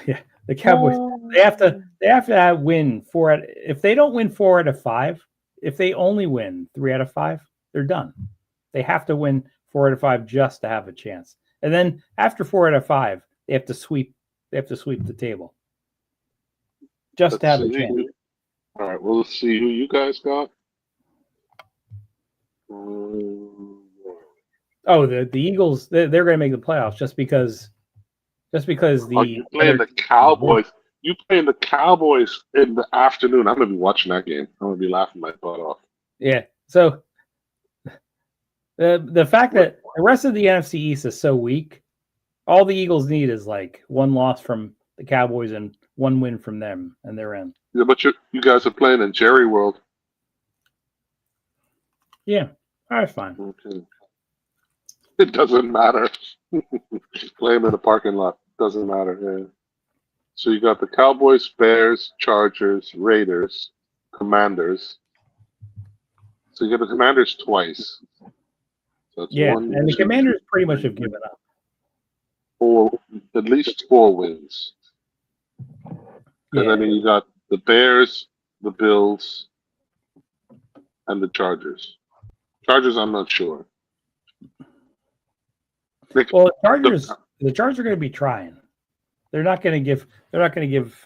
Yeah, the Cowboys. They have to win 4 if they don't win 4 out of 5. If they only win 3 out of 5, they're done. They have to win 4 out of 5 just to have a chance. And then after 4 out of 5, they have to sweep. They have to sweep the table just to have a chance. All right, we'll see who you guys got. Oh, the Eagles. They're going to make the playoffs just because you playing the Cowboys. You playing the Cowboys in the afternoon. I'm going to be watching that game. I'm going to be laughing my butt off. Yeah. So the fact that the rest of the NFC East is so weak, all the Eagles need is like 1 loss from the Cowboys and 1 win from them, and they're in. Yeah, but you guys are playing in Jerry World. Yeah. All right, fine. Okay. It doesn't matter. Play them in the parking lot. Doesn't matter. Yeah. So you got the Cowboys, Bears, Chargers, Raiders, Commanders. So you got the Commanders twice. So that's and the Commanders pretty much have given up. At least 4 wins. And then you got the Bears, the Bills, and the Chargers. Chargers, I'm not sure. Well, the Chargers are going to be trying. They're not going to give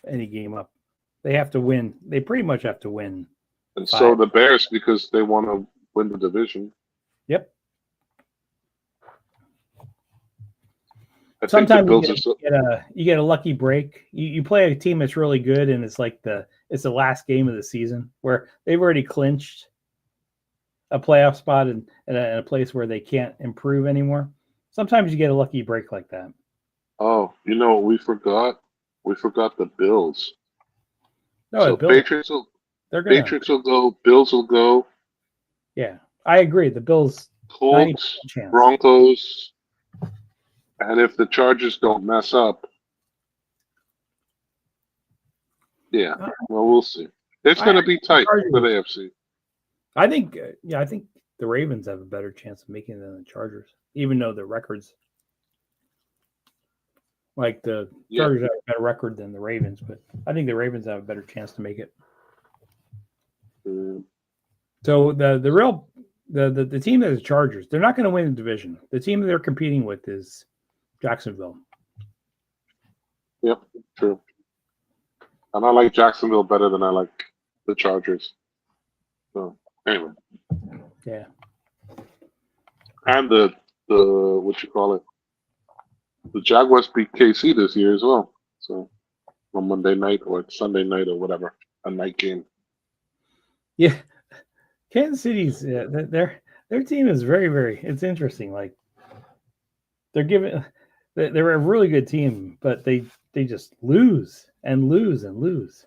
any game up. They have to win. They pretty much have to win. And 5. So the Bears, because they want to win the division. Yep. I think the Sometimes Bills are so, you get a lucky break. You play a team that's really good, and it's like it's the last game of the season where they've already clinched a playoff spot in a place where they can't improve anymore. Sometimes you get a lucky break like that. oh, you know what we forgot? We forgot the Bills. No, So the Bills, they're gonna. Patriots will go, Bills will go, Yeah, I agree. The Bills 90% Colts, chance. Broncos, and if the Chargers don't mess up, yeah, well, we'll see. It's going to be tight for the AFC. I think, I think the Ravens have a better chance of making it than the Chargers, even though the records, like the Yeah. Chargers have a better record than the Ravens, but I think the Ravens have a better chance to make it. Mm, So the team that is Chargers, they're not going to win the division. The team that they're competing with is Jacksonville. Yep, true. And I like Jacksonville better than I like the Chargers. So anyway, Yeah. and the what you call it, the Jaguars beat KC this year as well. So on Monday night or Sunday night or whatever, a night game. Yeah. Kansas City's their team is very, very, it's interesting. Like they're a really good team, but they just lose and lose and lose.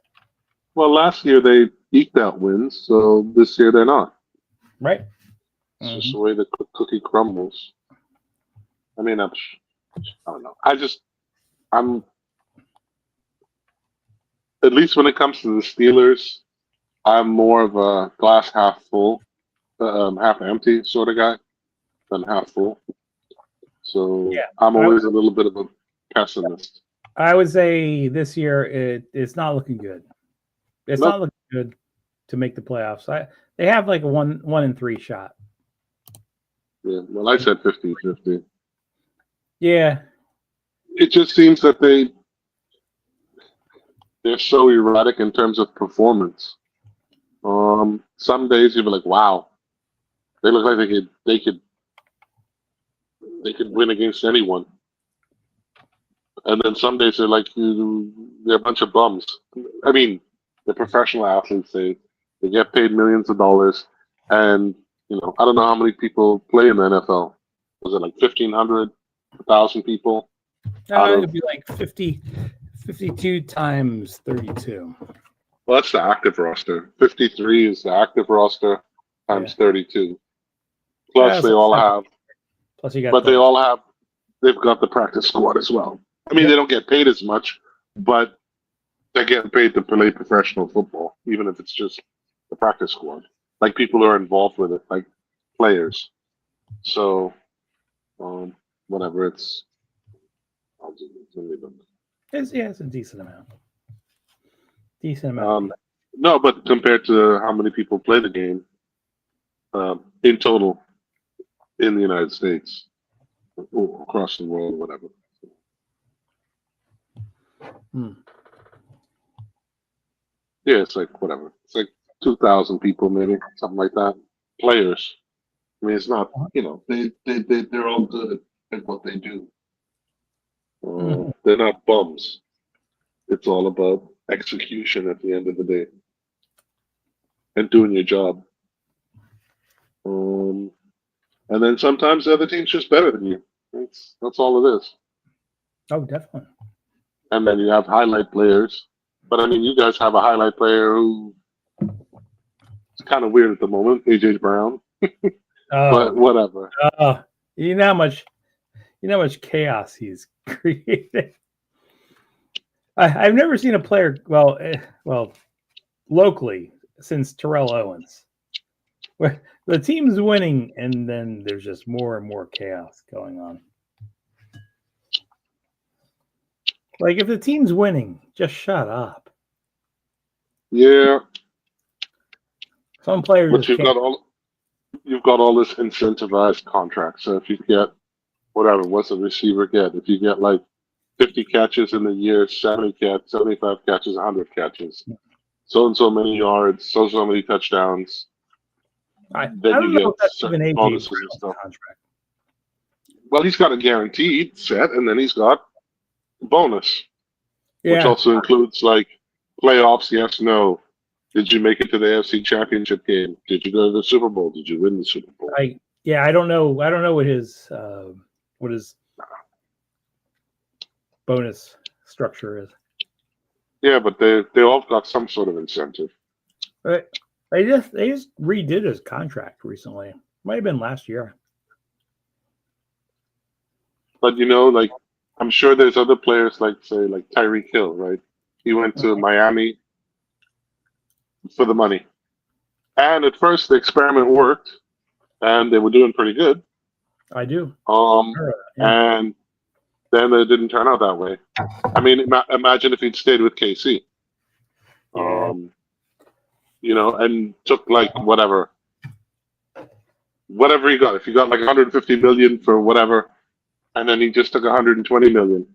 Well, last year they eked out wins, so this year they're not. Right. It's just the way the cookie crumbles. I mean, I don't know. I'm at least when it comes to the Steelers, I'm more of a glass half full, half empty sort of guy than half full. So Yeah, I'm always a little bit of a pessimist. I would say this year it's not looking good. It's Nope. not looking good to make the playoffs. They have like a 1-3 shot. Yeah, well, I said 50-50. Yeah. It just seems that they're so erratic in terms of performance. Some days you'll be like, wow, they look like they could win against anyone. And then some days they're like they're a bunch of bums. I mean, they're professional athletes. They get paid millions of dollars, and I don't know how many people play in the NFL. Was it like 1,500, 1,000 people? It'd be like 52 times 32. Well, that's the active roster. 53 is the active roster times 32. Plus, Yeah, they all have. Plus, you got. But they've got the practice squad as well. I mean, they don't get paid as much, but they're getting paid to play professional football, even if it's just the practice squad. Like people who are involved with it, like players. So, whatever. It's It's a decent amount. Decent amount. No, but compared to how many people play the game in total in the United States, or across the world, whatever. Yeah, it's like whatever. It's like 2,000 people, maybe something like that. Players. I mean, it's not. They're all good at what they do. They're not bums. It's all about execution at the end of the day and doing your job. And then sometimes the other team's just better than you. That's all it is. Oh, definitely. And then you have highlight players. But I mean, you guys have a highlight player who is kind of weird at the moment, AJ Brown. But whatever. You know how much chaos he's created. I've never seen a player well locally since Terrell Owens, where the team's winning and then there's just more and more chaos going on. Like if the team's winning, just shut up. Yeah. Some players. But you've got all this incentivized contract. So if you get what's a receiver get? If you get like 50 catches in the year, 75 catches, 100 catches, so and so many yards, so many touchdowns. I don't know if that's even AJ Brown's contract. well, he's got a guaranteed set, and then he's got bonus, which Yeah, also includes like playoffs. Yes, no. Did you make it to the AFC Championship game? Did you go to the Super Bowl? Did you win the Super Bowl? I don't know. I don't know what his bonus structure is. Yeah, but they all got some sort of incentive. But they just redid his contract recently. Might have been last year. But you know, like I'm sure there's other players like say like Tyreek Hill, right? He went to Miami for the money. And at first the experiment worked and they were doing pretty good. I do. And then it didn't turn out that way. I mean, imagine if he'd stayed with KC. Yeah. You know, and took like whatever he got. If he got like 150 million for whatever, and then he just took 120 million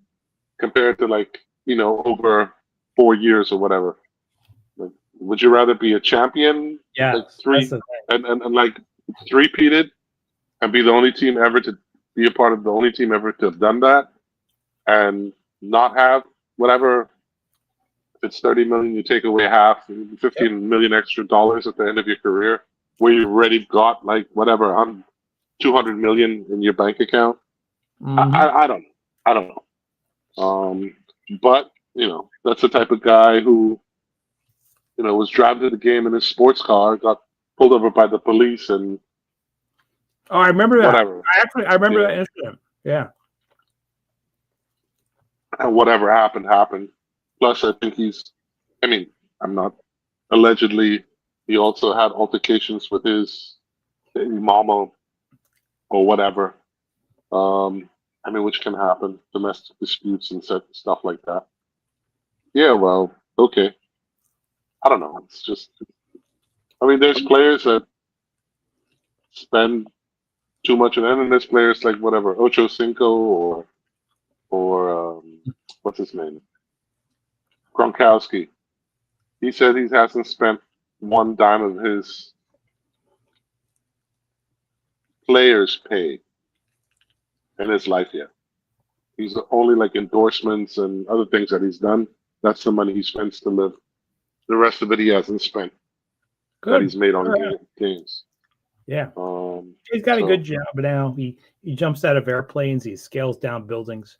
compared to like, you know, over 4 years or whatever. Like, would you rather be a champion? Yeah. Like and like three-peated and be the only team ever to be a part of the only team ever to have done that and not have whatever. If it's 30 million, you take away half, 15 million extra dollars at the end of your career, where you already got like whatever, 200 million in your bank account. Mhm. I don't know. But you know, that's the type of guy who, you know, was driving to the game in his sports car, got pulled over by the police, and Oh, I remember that. whatever. I remember that incident. Yeah. And whatever happened. Plus, I think I'm not allegedly. He also had altercations with his mama or whatever. Which can happen, domestic disputes and stuff like that. Yeah, well, okay. I don't know. It's just, there's players that spend too much on it, and there's players like whatever Ocho Cinco or what's his name, Gronkowski. He said he hasn't spent one dime of his players' pay in his life yet. He's only like endorsements and other things that he's done. That's the money he spends to live. The rest of it he hasn't spent. Good. That he's made on games. Yeah. He's got a good job now. He jumps out of airplanes. He scales down buildings.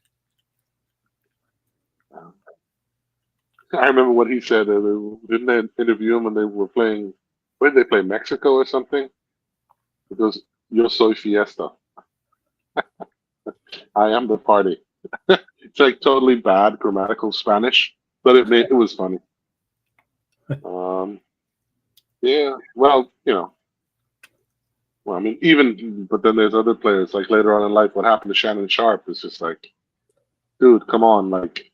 I remember what he said. Didn't they interview him when they were playing? Where did they play? Mexico or something? It goes, "Yo soy fiesta." I am the party. It's like totally bad grammatical Spanish, but it was funny. Yeah. Well, you know. Well, but then there's other players like later on in life. What happened to Shannon Sharp is just like, dude, come on, like.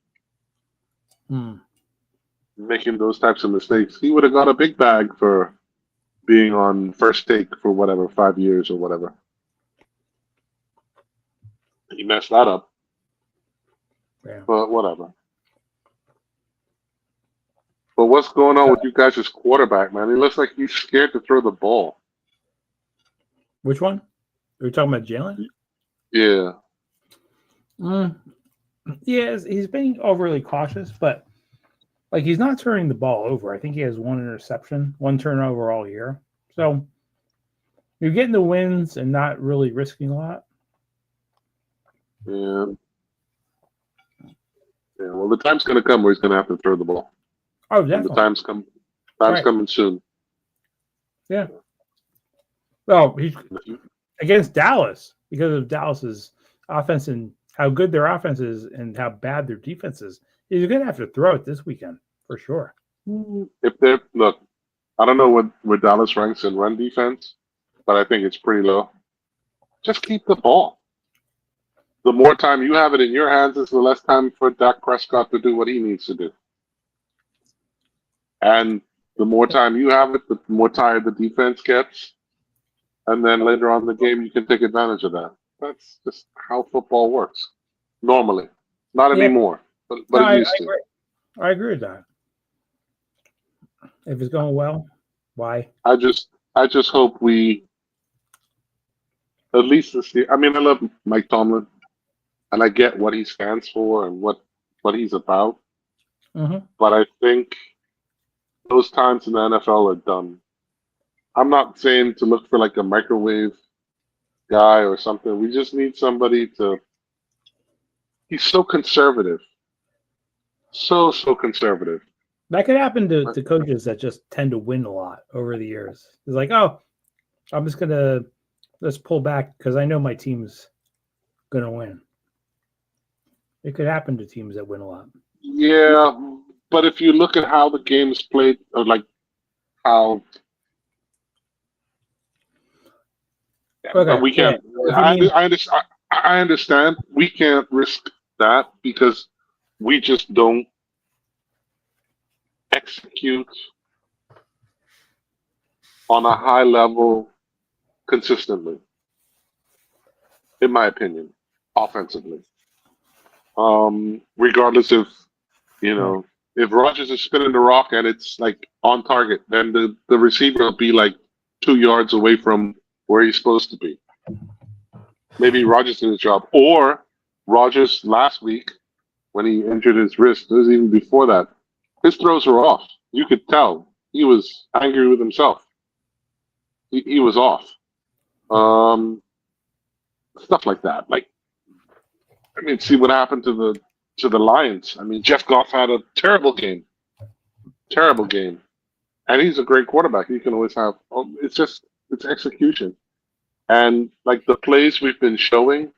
Making those types of mistakes, he would have got a big bag for being on First Take for whatever 5 years or whatever. He messed that up. Yeah. But whatever. But what's going on with you guys' quarterback, man? He looks like he's scared to throw the ball. Which one? Are we talking about Jalen? Yeah. Yeah, he's being overly cautious, but like he's not turning the ball over. I think he has one interception, one turnover all year. So you're getting the wins and not really risking a lot. Yeah. Yeah. Well, the time's going to come where he's going to have to throw the ball. Oh, definitely. And the time's coming soon. Yeah. Well, he's against Dallas because of Dallas's offense and how good their offense is and how bad their defense is. He's going to have to throw it this weekend for sure. Look, I don't know where Dallas ranks in run defense, but I think it's pretty low. Just keep the ball. The more time you have it in your hands is the less time for Dak Prescott to do what he needs to do. And the more time you have it, the more tired the defense gets. And then later on in the game, you can take advantage of that. That's just how football works. Normally. Not anymore, but it used to. I agree with that. If it's going well, why? I just hope we At least this year. I mean, I love Mike Tomlin, and I get what he stands for and what he's about. Hmm. But I think those times in the NFL are done. I'm not saying to look for like a microwave guy or something. We just need somebody to. He's so conservative, so conservative. That could happen to coaches that just tend to win a lot over the years. It's like, oh, I'm just gonna let's pull back because I know my team's gonna win. It could happen to teams that win a lot. Yeah, but if you look at how the game's played, or like how Okay, we can't. If you mean, I understand. We can't risk that because we just don't execute on a high level consistently, in my opinion, offensively. Regardless if if Rogers is spinning the rock and it's like on target, then the receiver will be like 2 yards away from where he's supposed to be. Maybe Rogers did his job, or Rogers last week when he injured his wrist. It was even before that. His throws were off. You could tell he was angry with himself. He was off. Stuff like that. Like, I mean, see what happened to the Lions. I mean, Jeff Goff had a terrible game, and he's a great quarterback. You can always have. It's execution, and like the plays we've been showing.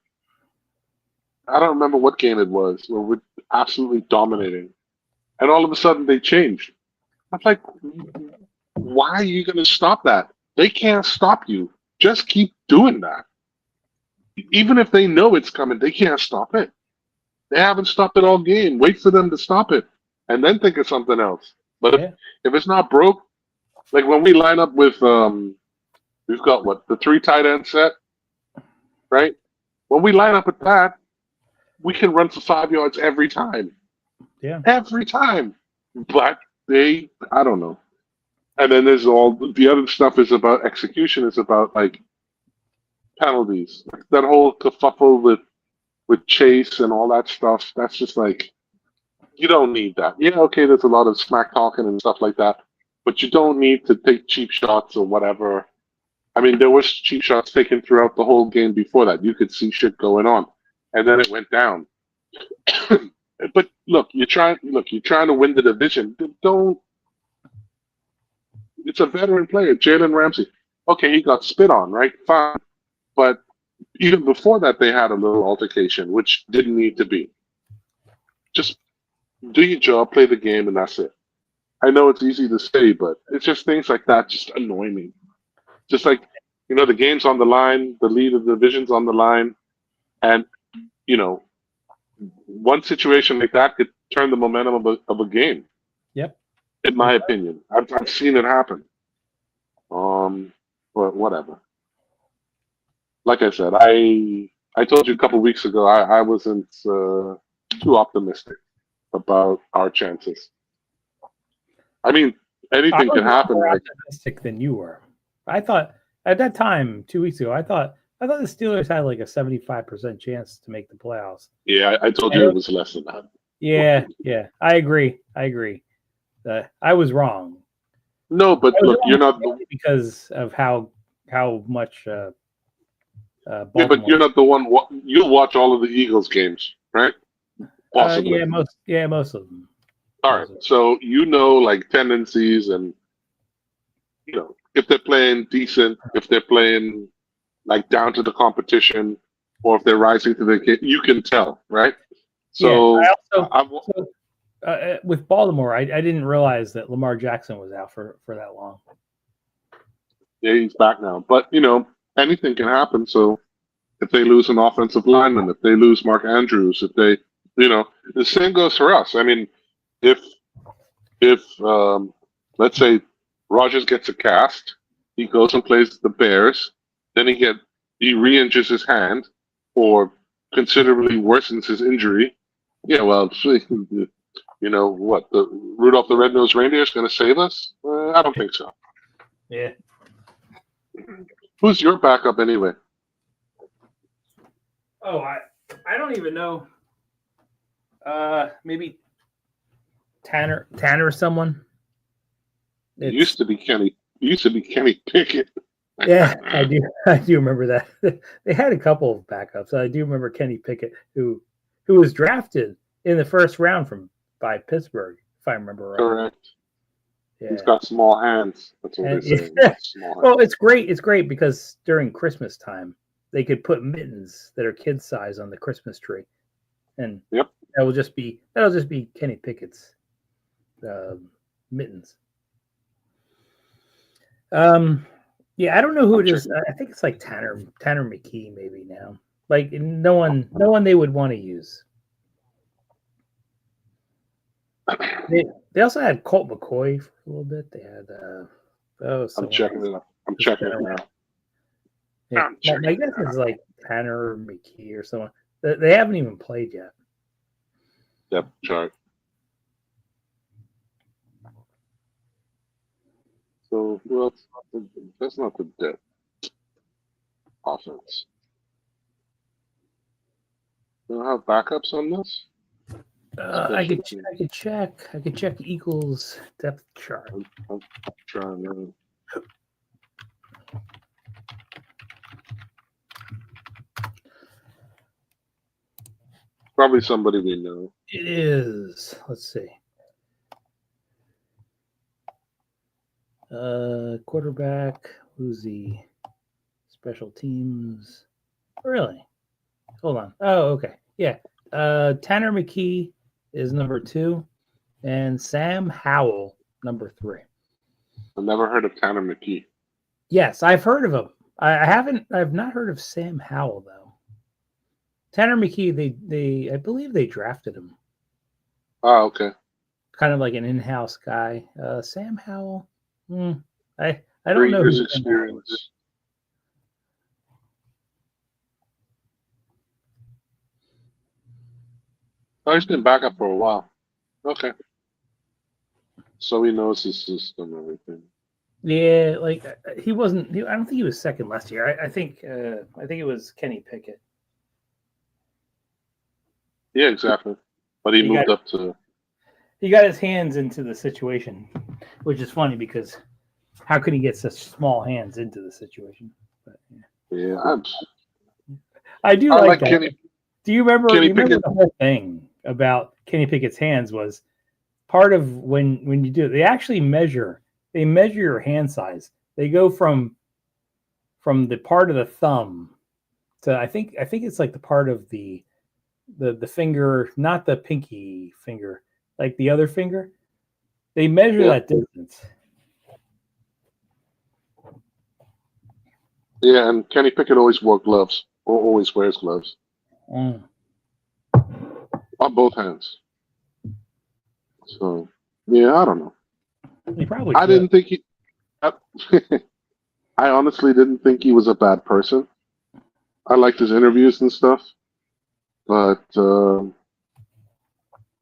I don't remember what game it was where we're absolutely dominating, and all of a sudden they changed. I'm like, why are you going to stop that? They can't stop you. Just keep doing that. Even if they know it's coming, they can't stop it. They haven't stopped it all game. Wait for them to stop it, and then think of something else. But if it's not broke, like when we line up with, we've got the 3 tight end set, right? When we line up with that, we can run for 5 yards every time. Yeah. Every time. But I don't know. And then there's all the other stuff is about execution. It's about like penalties. Like that whole kerfuffle with Chase and all that stuff. That's just like, you don't need that. Yeah, okay, there's a lot of smack talking and stuff like that, but you don't need to take cheap shots or whatever. I mean, there was cheap shots taken throughout the whole game before that. You could see shit going on, and then it went down. But look, you're trying to win the division. Don't. It's a veteran player, Jalen Ramsey. Okay, he got spit on, right? Fine, but even before that, they had a little altercation, which didn't need to be. Just do your job, play the game, and that's it. I know it's easy to say, but it's just things like that just annoy me. Just like, the game's on the line, the lead of the division's on the line, and, one situation like that could turn the momentum of a game. Yep. In my opinion. I've seen it happen. But whatever. Like I said, I told you a couple weeks ago I wasn't too optimistic about our chances. I mean, anything can happen. More optimistic than you were. I thought at that time 2 weeks ago. I thought the Steelers had like a 75% chance to make the playoffs. Yeah, I told you it was less than that. Yeah, I agree. I was wrong. No, but look, you're not because of how much. Yeah, but you're not the one. You'll watch all of the Eagles games, right? Possibly. Most of them. All right, so like tendencies and if they're playing decent, if they're playing like down to the competition, or if they're rising to the game, you can tell, right? So, with Baltimore, I didn't realize that Lamar Jackson was out for that long. Yeah, he's back now, but anything can happen. So if they lose an offensive lineman, if they lose Mark Andrews, if they, the same goes for us. I mean, if let's say Rodgers gets a cast, he goes and plays the Bears, then he re-injures his hand or considerably worsens his injury. Yeah, well, what, the Rudolph the Red-Nosed Reindeer is going to save us? I don't think so. Yeah. Who's your backup anyway? Oh, I don't even know. Maybe Tanner or someone. It used to be Kenny. It used to be Kenny Pickett. Yeah, I do. I do remember that. They had a couple of backups. I do remember Kenny Pickett, who was drafted in the first round by Pittsburgh, if I remember right. Correct. Yeah. He's got small hands. That's what And- they say. He's got small hands. Well, it's great. It's great because during Christmas time, they could put mittens that are kid size on the Christmas tree, and Yep. that'll just be Kenny Pickett's mittens. Yeah, I don't know who it is. I think it's like Tanner McKee maybe now. Like no one they would want to use. They also had Colt McCoy for a little bit. They had I'm checking it out. I'm checking it now. Yeah, I'm checking my guess is like Tanner McKee or someone. They haven't even played yet. Depth chart. So, well, that's not the depth offense. You don't have backups on this? I could check. I could check Eagles depth chart. I'm trying to. Probably somebody we know. It is. Let's see. Quarterback. Who's the special teams? Really? Hold on. Oh, okay. Yeah. Tanner McKee is number 2, and Sam Howell number 3. I've never heard of Tanner McKee. Yes, I've heard of him. I've not heard of Sam Howell though. Tanner McKee, I believe they drafted him. Oh, okay. Kind of like an in-house guy. Sam Howell. I don't 3 know. years experience. Oh, he's been back up for a while. Okay. So he knows his system and everything. Yeah, like he wasn't. I don't think he was second last year. I think it was Kenny Pickett. Yeah, exactly. But he moved up to. He got his hands into the situation, which is funny because how could he get such small hands into the situation? But, yeah, I do I like that. Kenny. Do you remember? Kenny Remember Pickett. the whole thing about Kenny Pickett's hands was part of when you do it. They actually measure. They measure your hand size. They go from the part of the thumb to I think it's like the part of the finger, not the pinky finger, like the other finger. They measure that distance. Yeah, and Kenny Pickett always wore gloves, or always wears gloves on both hands. So, yeah, I don't know. He probably. I didn't think he. I honestly didn't think he was a bad person. I liked his interviews and stuff, but and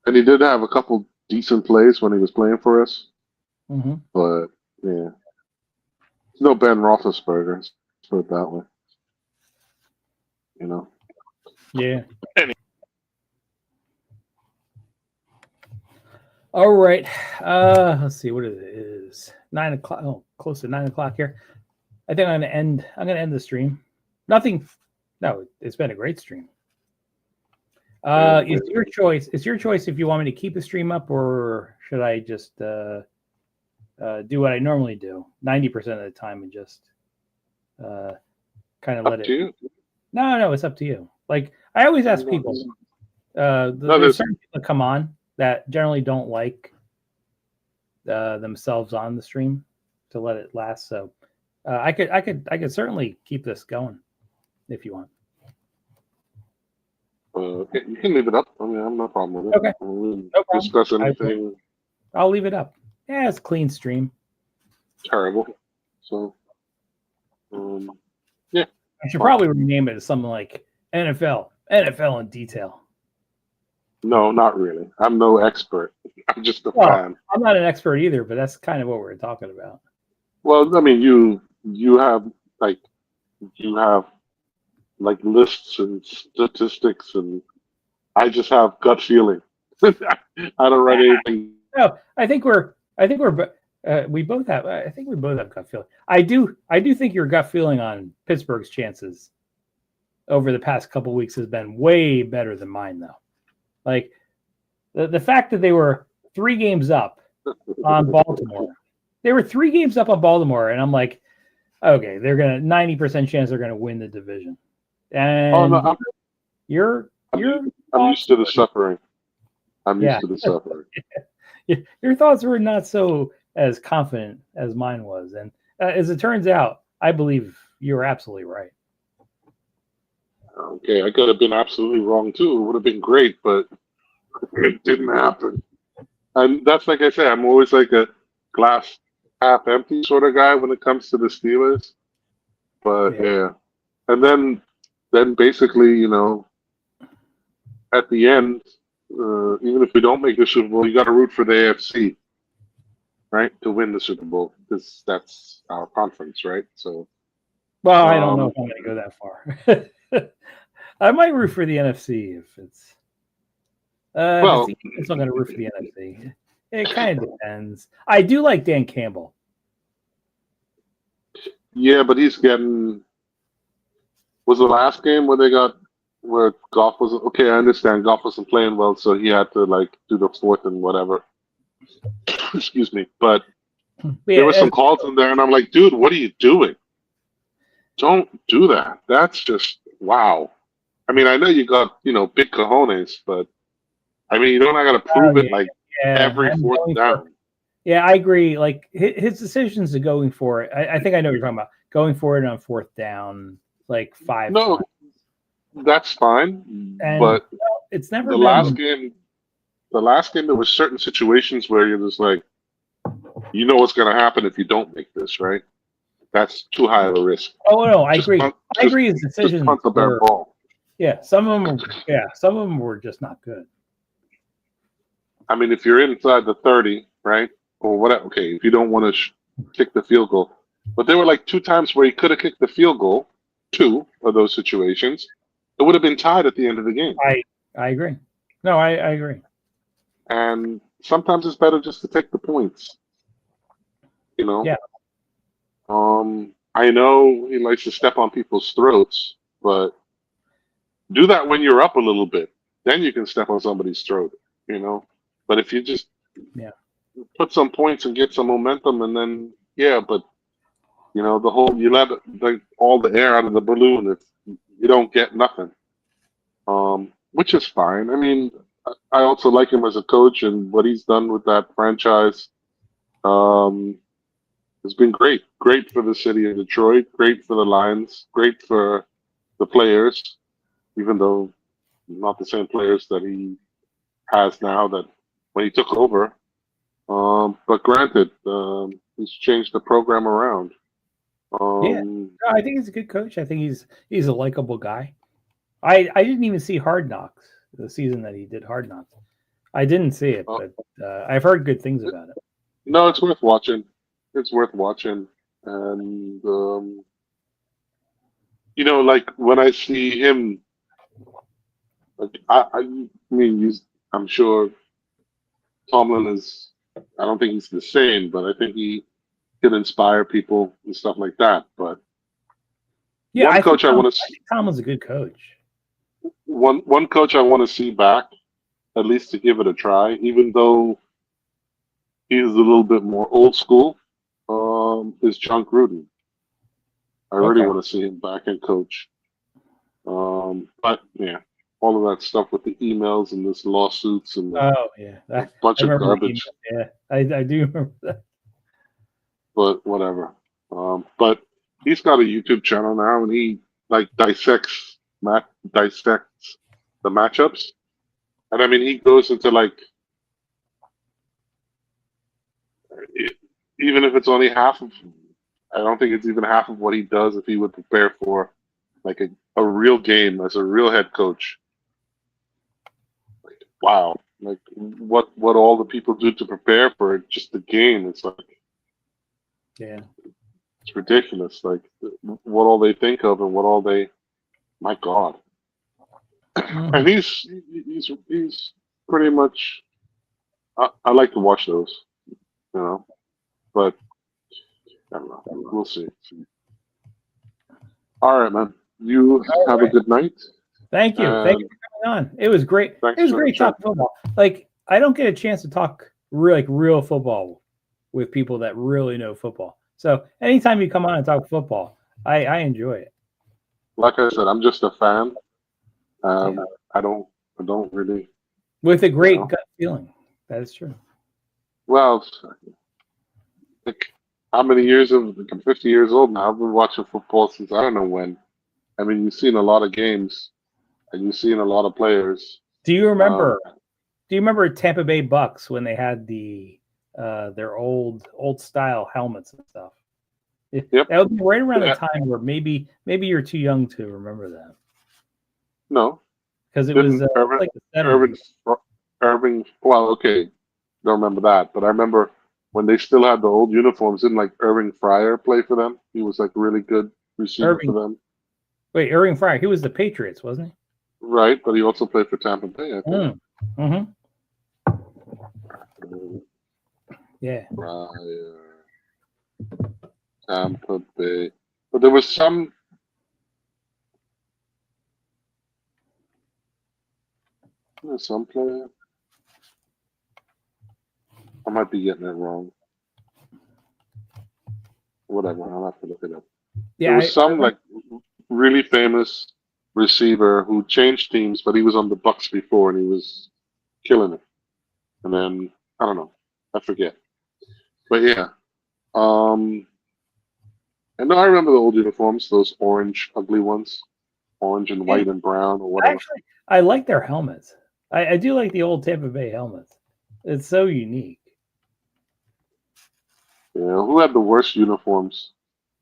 he did have a couple decent plays when he was playing for us. Mm-hmm. But yeah, it's no Ben Roethlisberger. Let's put it that way. You know. Yeah. All right. Let's see what it is. 9 o'clock. Oh, close to 9 o'clock here. I think I'm gonna end the stream. Nothing. No, it's been a great stream. It's your choice. It's your choice if you want me to keep the stream up or should I just do what I normally do 90% of the time and just kind of let it. You? No, it's up to you. Like I always ask people. There's certain people that come on that generally don't like themselves on the stream to let it last. So I could certainly keep this going if you want. You can leave it up. I mean, I have no problem with it. Okay. We'll No problem. discuss anything I'll leave it up. Yeah, it's a clean stream. terrible. So, yeah. I should probably rename it as something like NFL in detail. No, not really. I'm no expert. I'm just a Well, fan. I'm not an expert either, but that's kind of what we're talking about. Well, I mean, you have like lists and statistics, and I just have gut feeling. I don't write anything. No, we both have. I think we both have gut feeling. I do think your gut feeling on Pittsburgh's chances over the past couple weeks has been way better than mine, though. Like the fact that they were 3 games up on Baltimore. They were 3 games up on Baltimore, and I'm like, okay, they're gonna 90% chance they're gonna win the division. And Oh no, you're I'm used to the suffering. I'm Yeah. used to the suffering. your thoughts were not so as confident as mine was, and as it turns out, I believe you're absolutely right. Okay, I could have been absolutely wrong too. It would have been great, but it didn't happen. And that's like I said, I'm always like a glass half empty sort of guy when it comes to the Steelers. But yeah, and then basically, at the end, even if we don't make the Super Bowl, you got to root for the AFC, right, to win the Super Bowl because that's our conference, right? So, Well, I don't know if I'm going to go that far. I might root for the NFC if it's. well, It's not going to root for the NFC. It kind of depends. I do like Dan Campbell. yeah, but he's getting. Was the last game where Goff was okay? I understand Goff wasn't playing well, so he had to like do the fourth and whatever. Excuse me, but there were some calls in there, and I'm like, dude, what are you doing? Don't do that. That's just wow. I mean, I know you got big cojones, but I mean, you don't got to prove it like every fourth down. Yeah, I agree. Like his decisions of going for it. I think I know what you're talking about. Going for it on 4th down, like 5 No, times. that's fine. And, but it's never the last game. The last game, there were certain situations where you're just like, you know what's going to happen if you don't make this, right? That's too high of a risk. Oh no, I agree. I agree. His decisions punt the bare ball. Yeah, some of them were just not good. I mean, if you're inside the 30, right, or whatever, okay, if you don't want to kick the field goal, but there were like 2 times where he could have kicked the field goal, 2 of those situations, it would have been tied at the end of the game. I agree. No, I agree. And sometimes it's better just to take the points. Yeah. I know he likes to step on people's throats, but do that when you're up a little bit. Then you can step on somebody's throat, But if you just put some points and get some momentum, and then but the whole you let all the air out of the balloon if you don't get nothing, which is fine. I mean, I also like him as a coach, and what he's done with that franchise has been great. Great for the city of Detroit, great for the Lions, great for the players, even though not the same players that he has now that when he took over. But granted, he's changed the program around. I think he's a good coach. I think he's a likable guy. I didn't even see Hard Knocks, the season that he did Hard Knocks. I didn't see it, but I've heard good things about it. No, it's worth watching. It's worth watching. And, like when I see him, like, I mean, I'm sure Tomlin is, I don't think he's the same, but I think he could inspire people and stuff like that. But I think Tomlin's a good coach. One coach I want to see back, at least to give it a try, even though he's a little bit more old school, is John Gruden. I really want to see him back and coach. But yeah, all of that stuff with the emails and this lawsuits and a bunch of garbage. Yeah, I do remember that. But whatever. But he's got a YouTube channel now, and he dissects the matchups, and I mean he goes into even if it's only half of, I don't think it's even half of what he does if he would prepare for like a real game as a real head coach. Wow, like what all the people do to prepare for just the game. It's like, it's ridiculous. Like what all they think of and what all they My God. Mhm. And he's pretty much. I like to watch those, but I don't know. We'll see. All right, man. You All have a right. good night. Thank you. Thank you And for coming on. It was great. thanks It was for the great chat. talking football. Like I don't get a chance to talk real football with people that really know football. So anytime you come on and talk football, I enjoy it. Like I said, I'm just a fan. Yeah. I don't really. With a great know. gut feeling. That is true. Well, like how many years of? Like, I'm 50 years old now. I've been watching football since I don't know when. I mean, you've seen a lot of games, and you've seen a lot of players. Do you Um, remember? Do you remember Tampa Bay Bucks when they had their old style helmets and stuff? Yep. That would be right around the Yeah. time where maybe you're too young to remember that No, because it was didn't Irvin, like the 70s. Irvin, Irving. Well, okay, don't remember that, but I remember when they still had the old uniforms. Didn't like Irving Fryer play for them? He was like a really good receiver for them, Irving Fryer. He was the Patriots, wasn't right? But he also played for Tampa Bay, I he? think. Mm-hmm. Yeah. Fryer, Tampa Bay. But there was some. Some player. I might be getting it wrong. Whatever. I'll have to look it up. Yeah. There was some like really famous receiver who changed teams, but he was on the Bucks before and he was killing it. And then I don't know, I forget. But yeah, and I remember the old uniforms, those orange, ugly ones, orange and white and brown or whatever. Actually, I like their helmets. I do like the old Tampa Bay helmets. It's so unique. Yeah, who had the worst uniforms?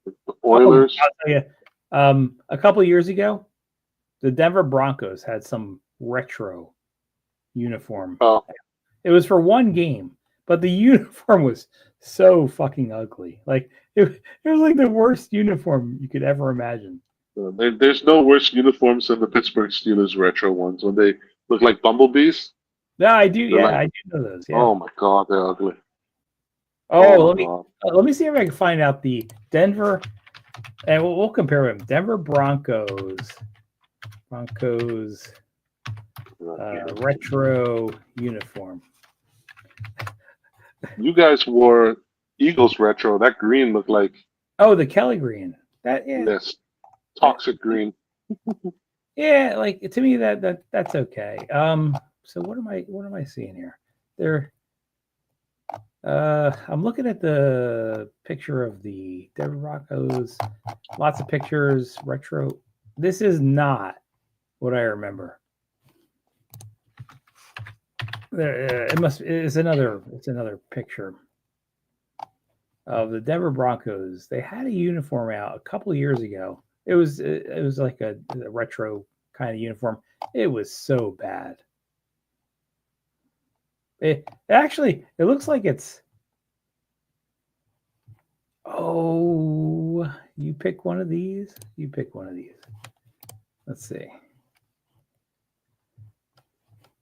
The Oilers. I'll tell you, a couple of years ago, the Denver Broncos had some retro uniform. Oh, It was for one game, but the uniform was so fucking ugly. Like it was like the worst uniform you could ever imagine. there's no worse uniforms than the Pittsburgh Steelers retro ones when they look like bumblebees. Yeah, I do. They're Yeah, like, I do know those. Yeah. oh my God, they're ugly. Oh, my God. let me see if I can find out the Denver, and we'll compare them. Denver Broncos retro uniform. You guys wore Eagles retro. That green looked like Oh, the Kelly green. That this toxic green. yeah. Like to me, that's okay. So what am I seeing here? I'm looking at the picture of the Denver Broncos. Lots of pictures, retro. This is not what I remember. It's another picture of the Denver Broncos. They had a uniform out a couple of years ago. It was like a retro kind of uniform. It was so bad. It looks like it's. Oh, you pick one of these. You pick one of these. Let's see.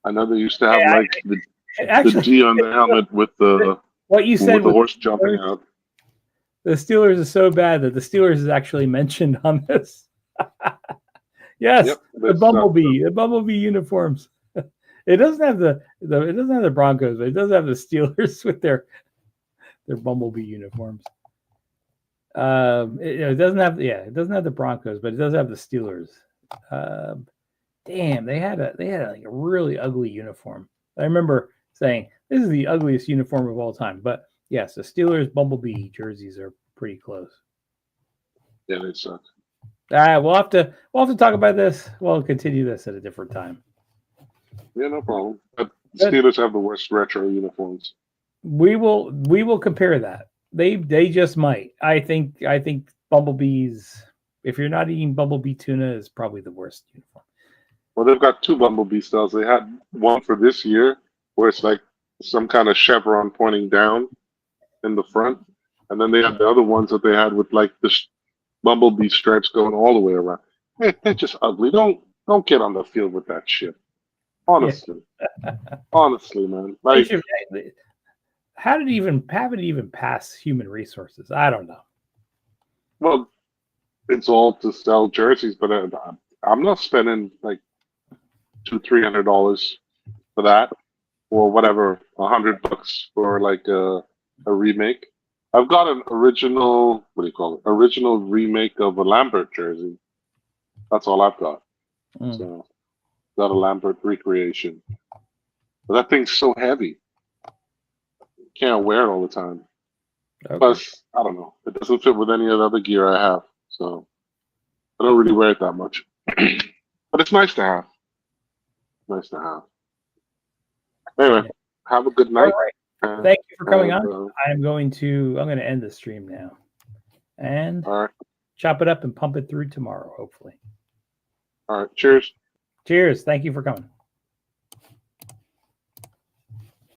I know they used to have the Actually, D on the helmet with the what you said with the horse jumping Steelers, out. The Steelers is so bad that the Steelers is actually mentioned on this. Yes, Yep, the Bumblebee uniforms. It doesn't have the Broncos, but it does have the Steelers with their Bumblebee uniforms. It doesn't have the Broncos, but it does have the Steelers. Damn, they had like a really ugly uniform. I remember saying this is the ugliest uniform of all time. But yes, the Steelers Bumblebee jerseys are pretty close. Yeah, they suck. We'll have to talk about this. We'll continue this at a different time. Yeah, no problem. But Steelers have the worst retro uniforms. We will compare that. They just might. I think Bumblebees. If you're not eating Bumblebee tuna, is probably the worst uniform. Well, they've got two Bumblebee styles. They had one for this year where it's like some kind of chevron pointing down in the front, and then they had the other ones that they had with like the Bumblebee stripes going all the way around. They're just ugly. Don't get on the field with that shit. Honestly, honestly, man. They Like, should- how did it even pass human resources? I don't know. well, it's all to sell jerseys, but I'm not spending like $200-300 for that, or whatever, $100 for like a remake. I've got an original, what do you call it? Original remake of a Lambert jersey. That's all I've got. Mm. So, got a Lambert recreation. But that thing's so heavy. Can't wear it all the time. Okay. Plus, I don't know. It doesn't fit with any of the other gear I have. So, I don't really wear it that much. But it's nice to have. Nice to have. Anyway, have a good All night. right. Thank you for coming and, on. I'm going to end the stream now and all right. chop it up and pump it through tomorrow, hopefully. All right. Cheers. Cheers. Thank you for coming.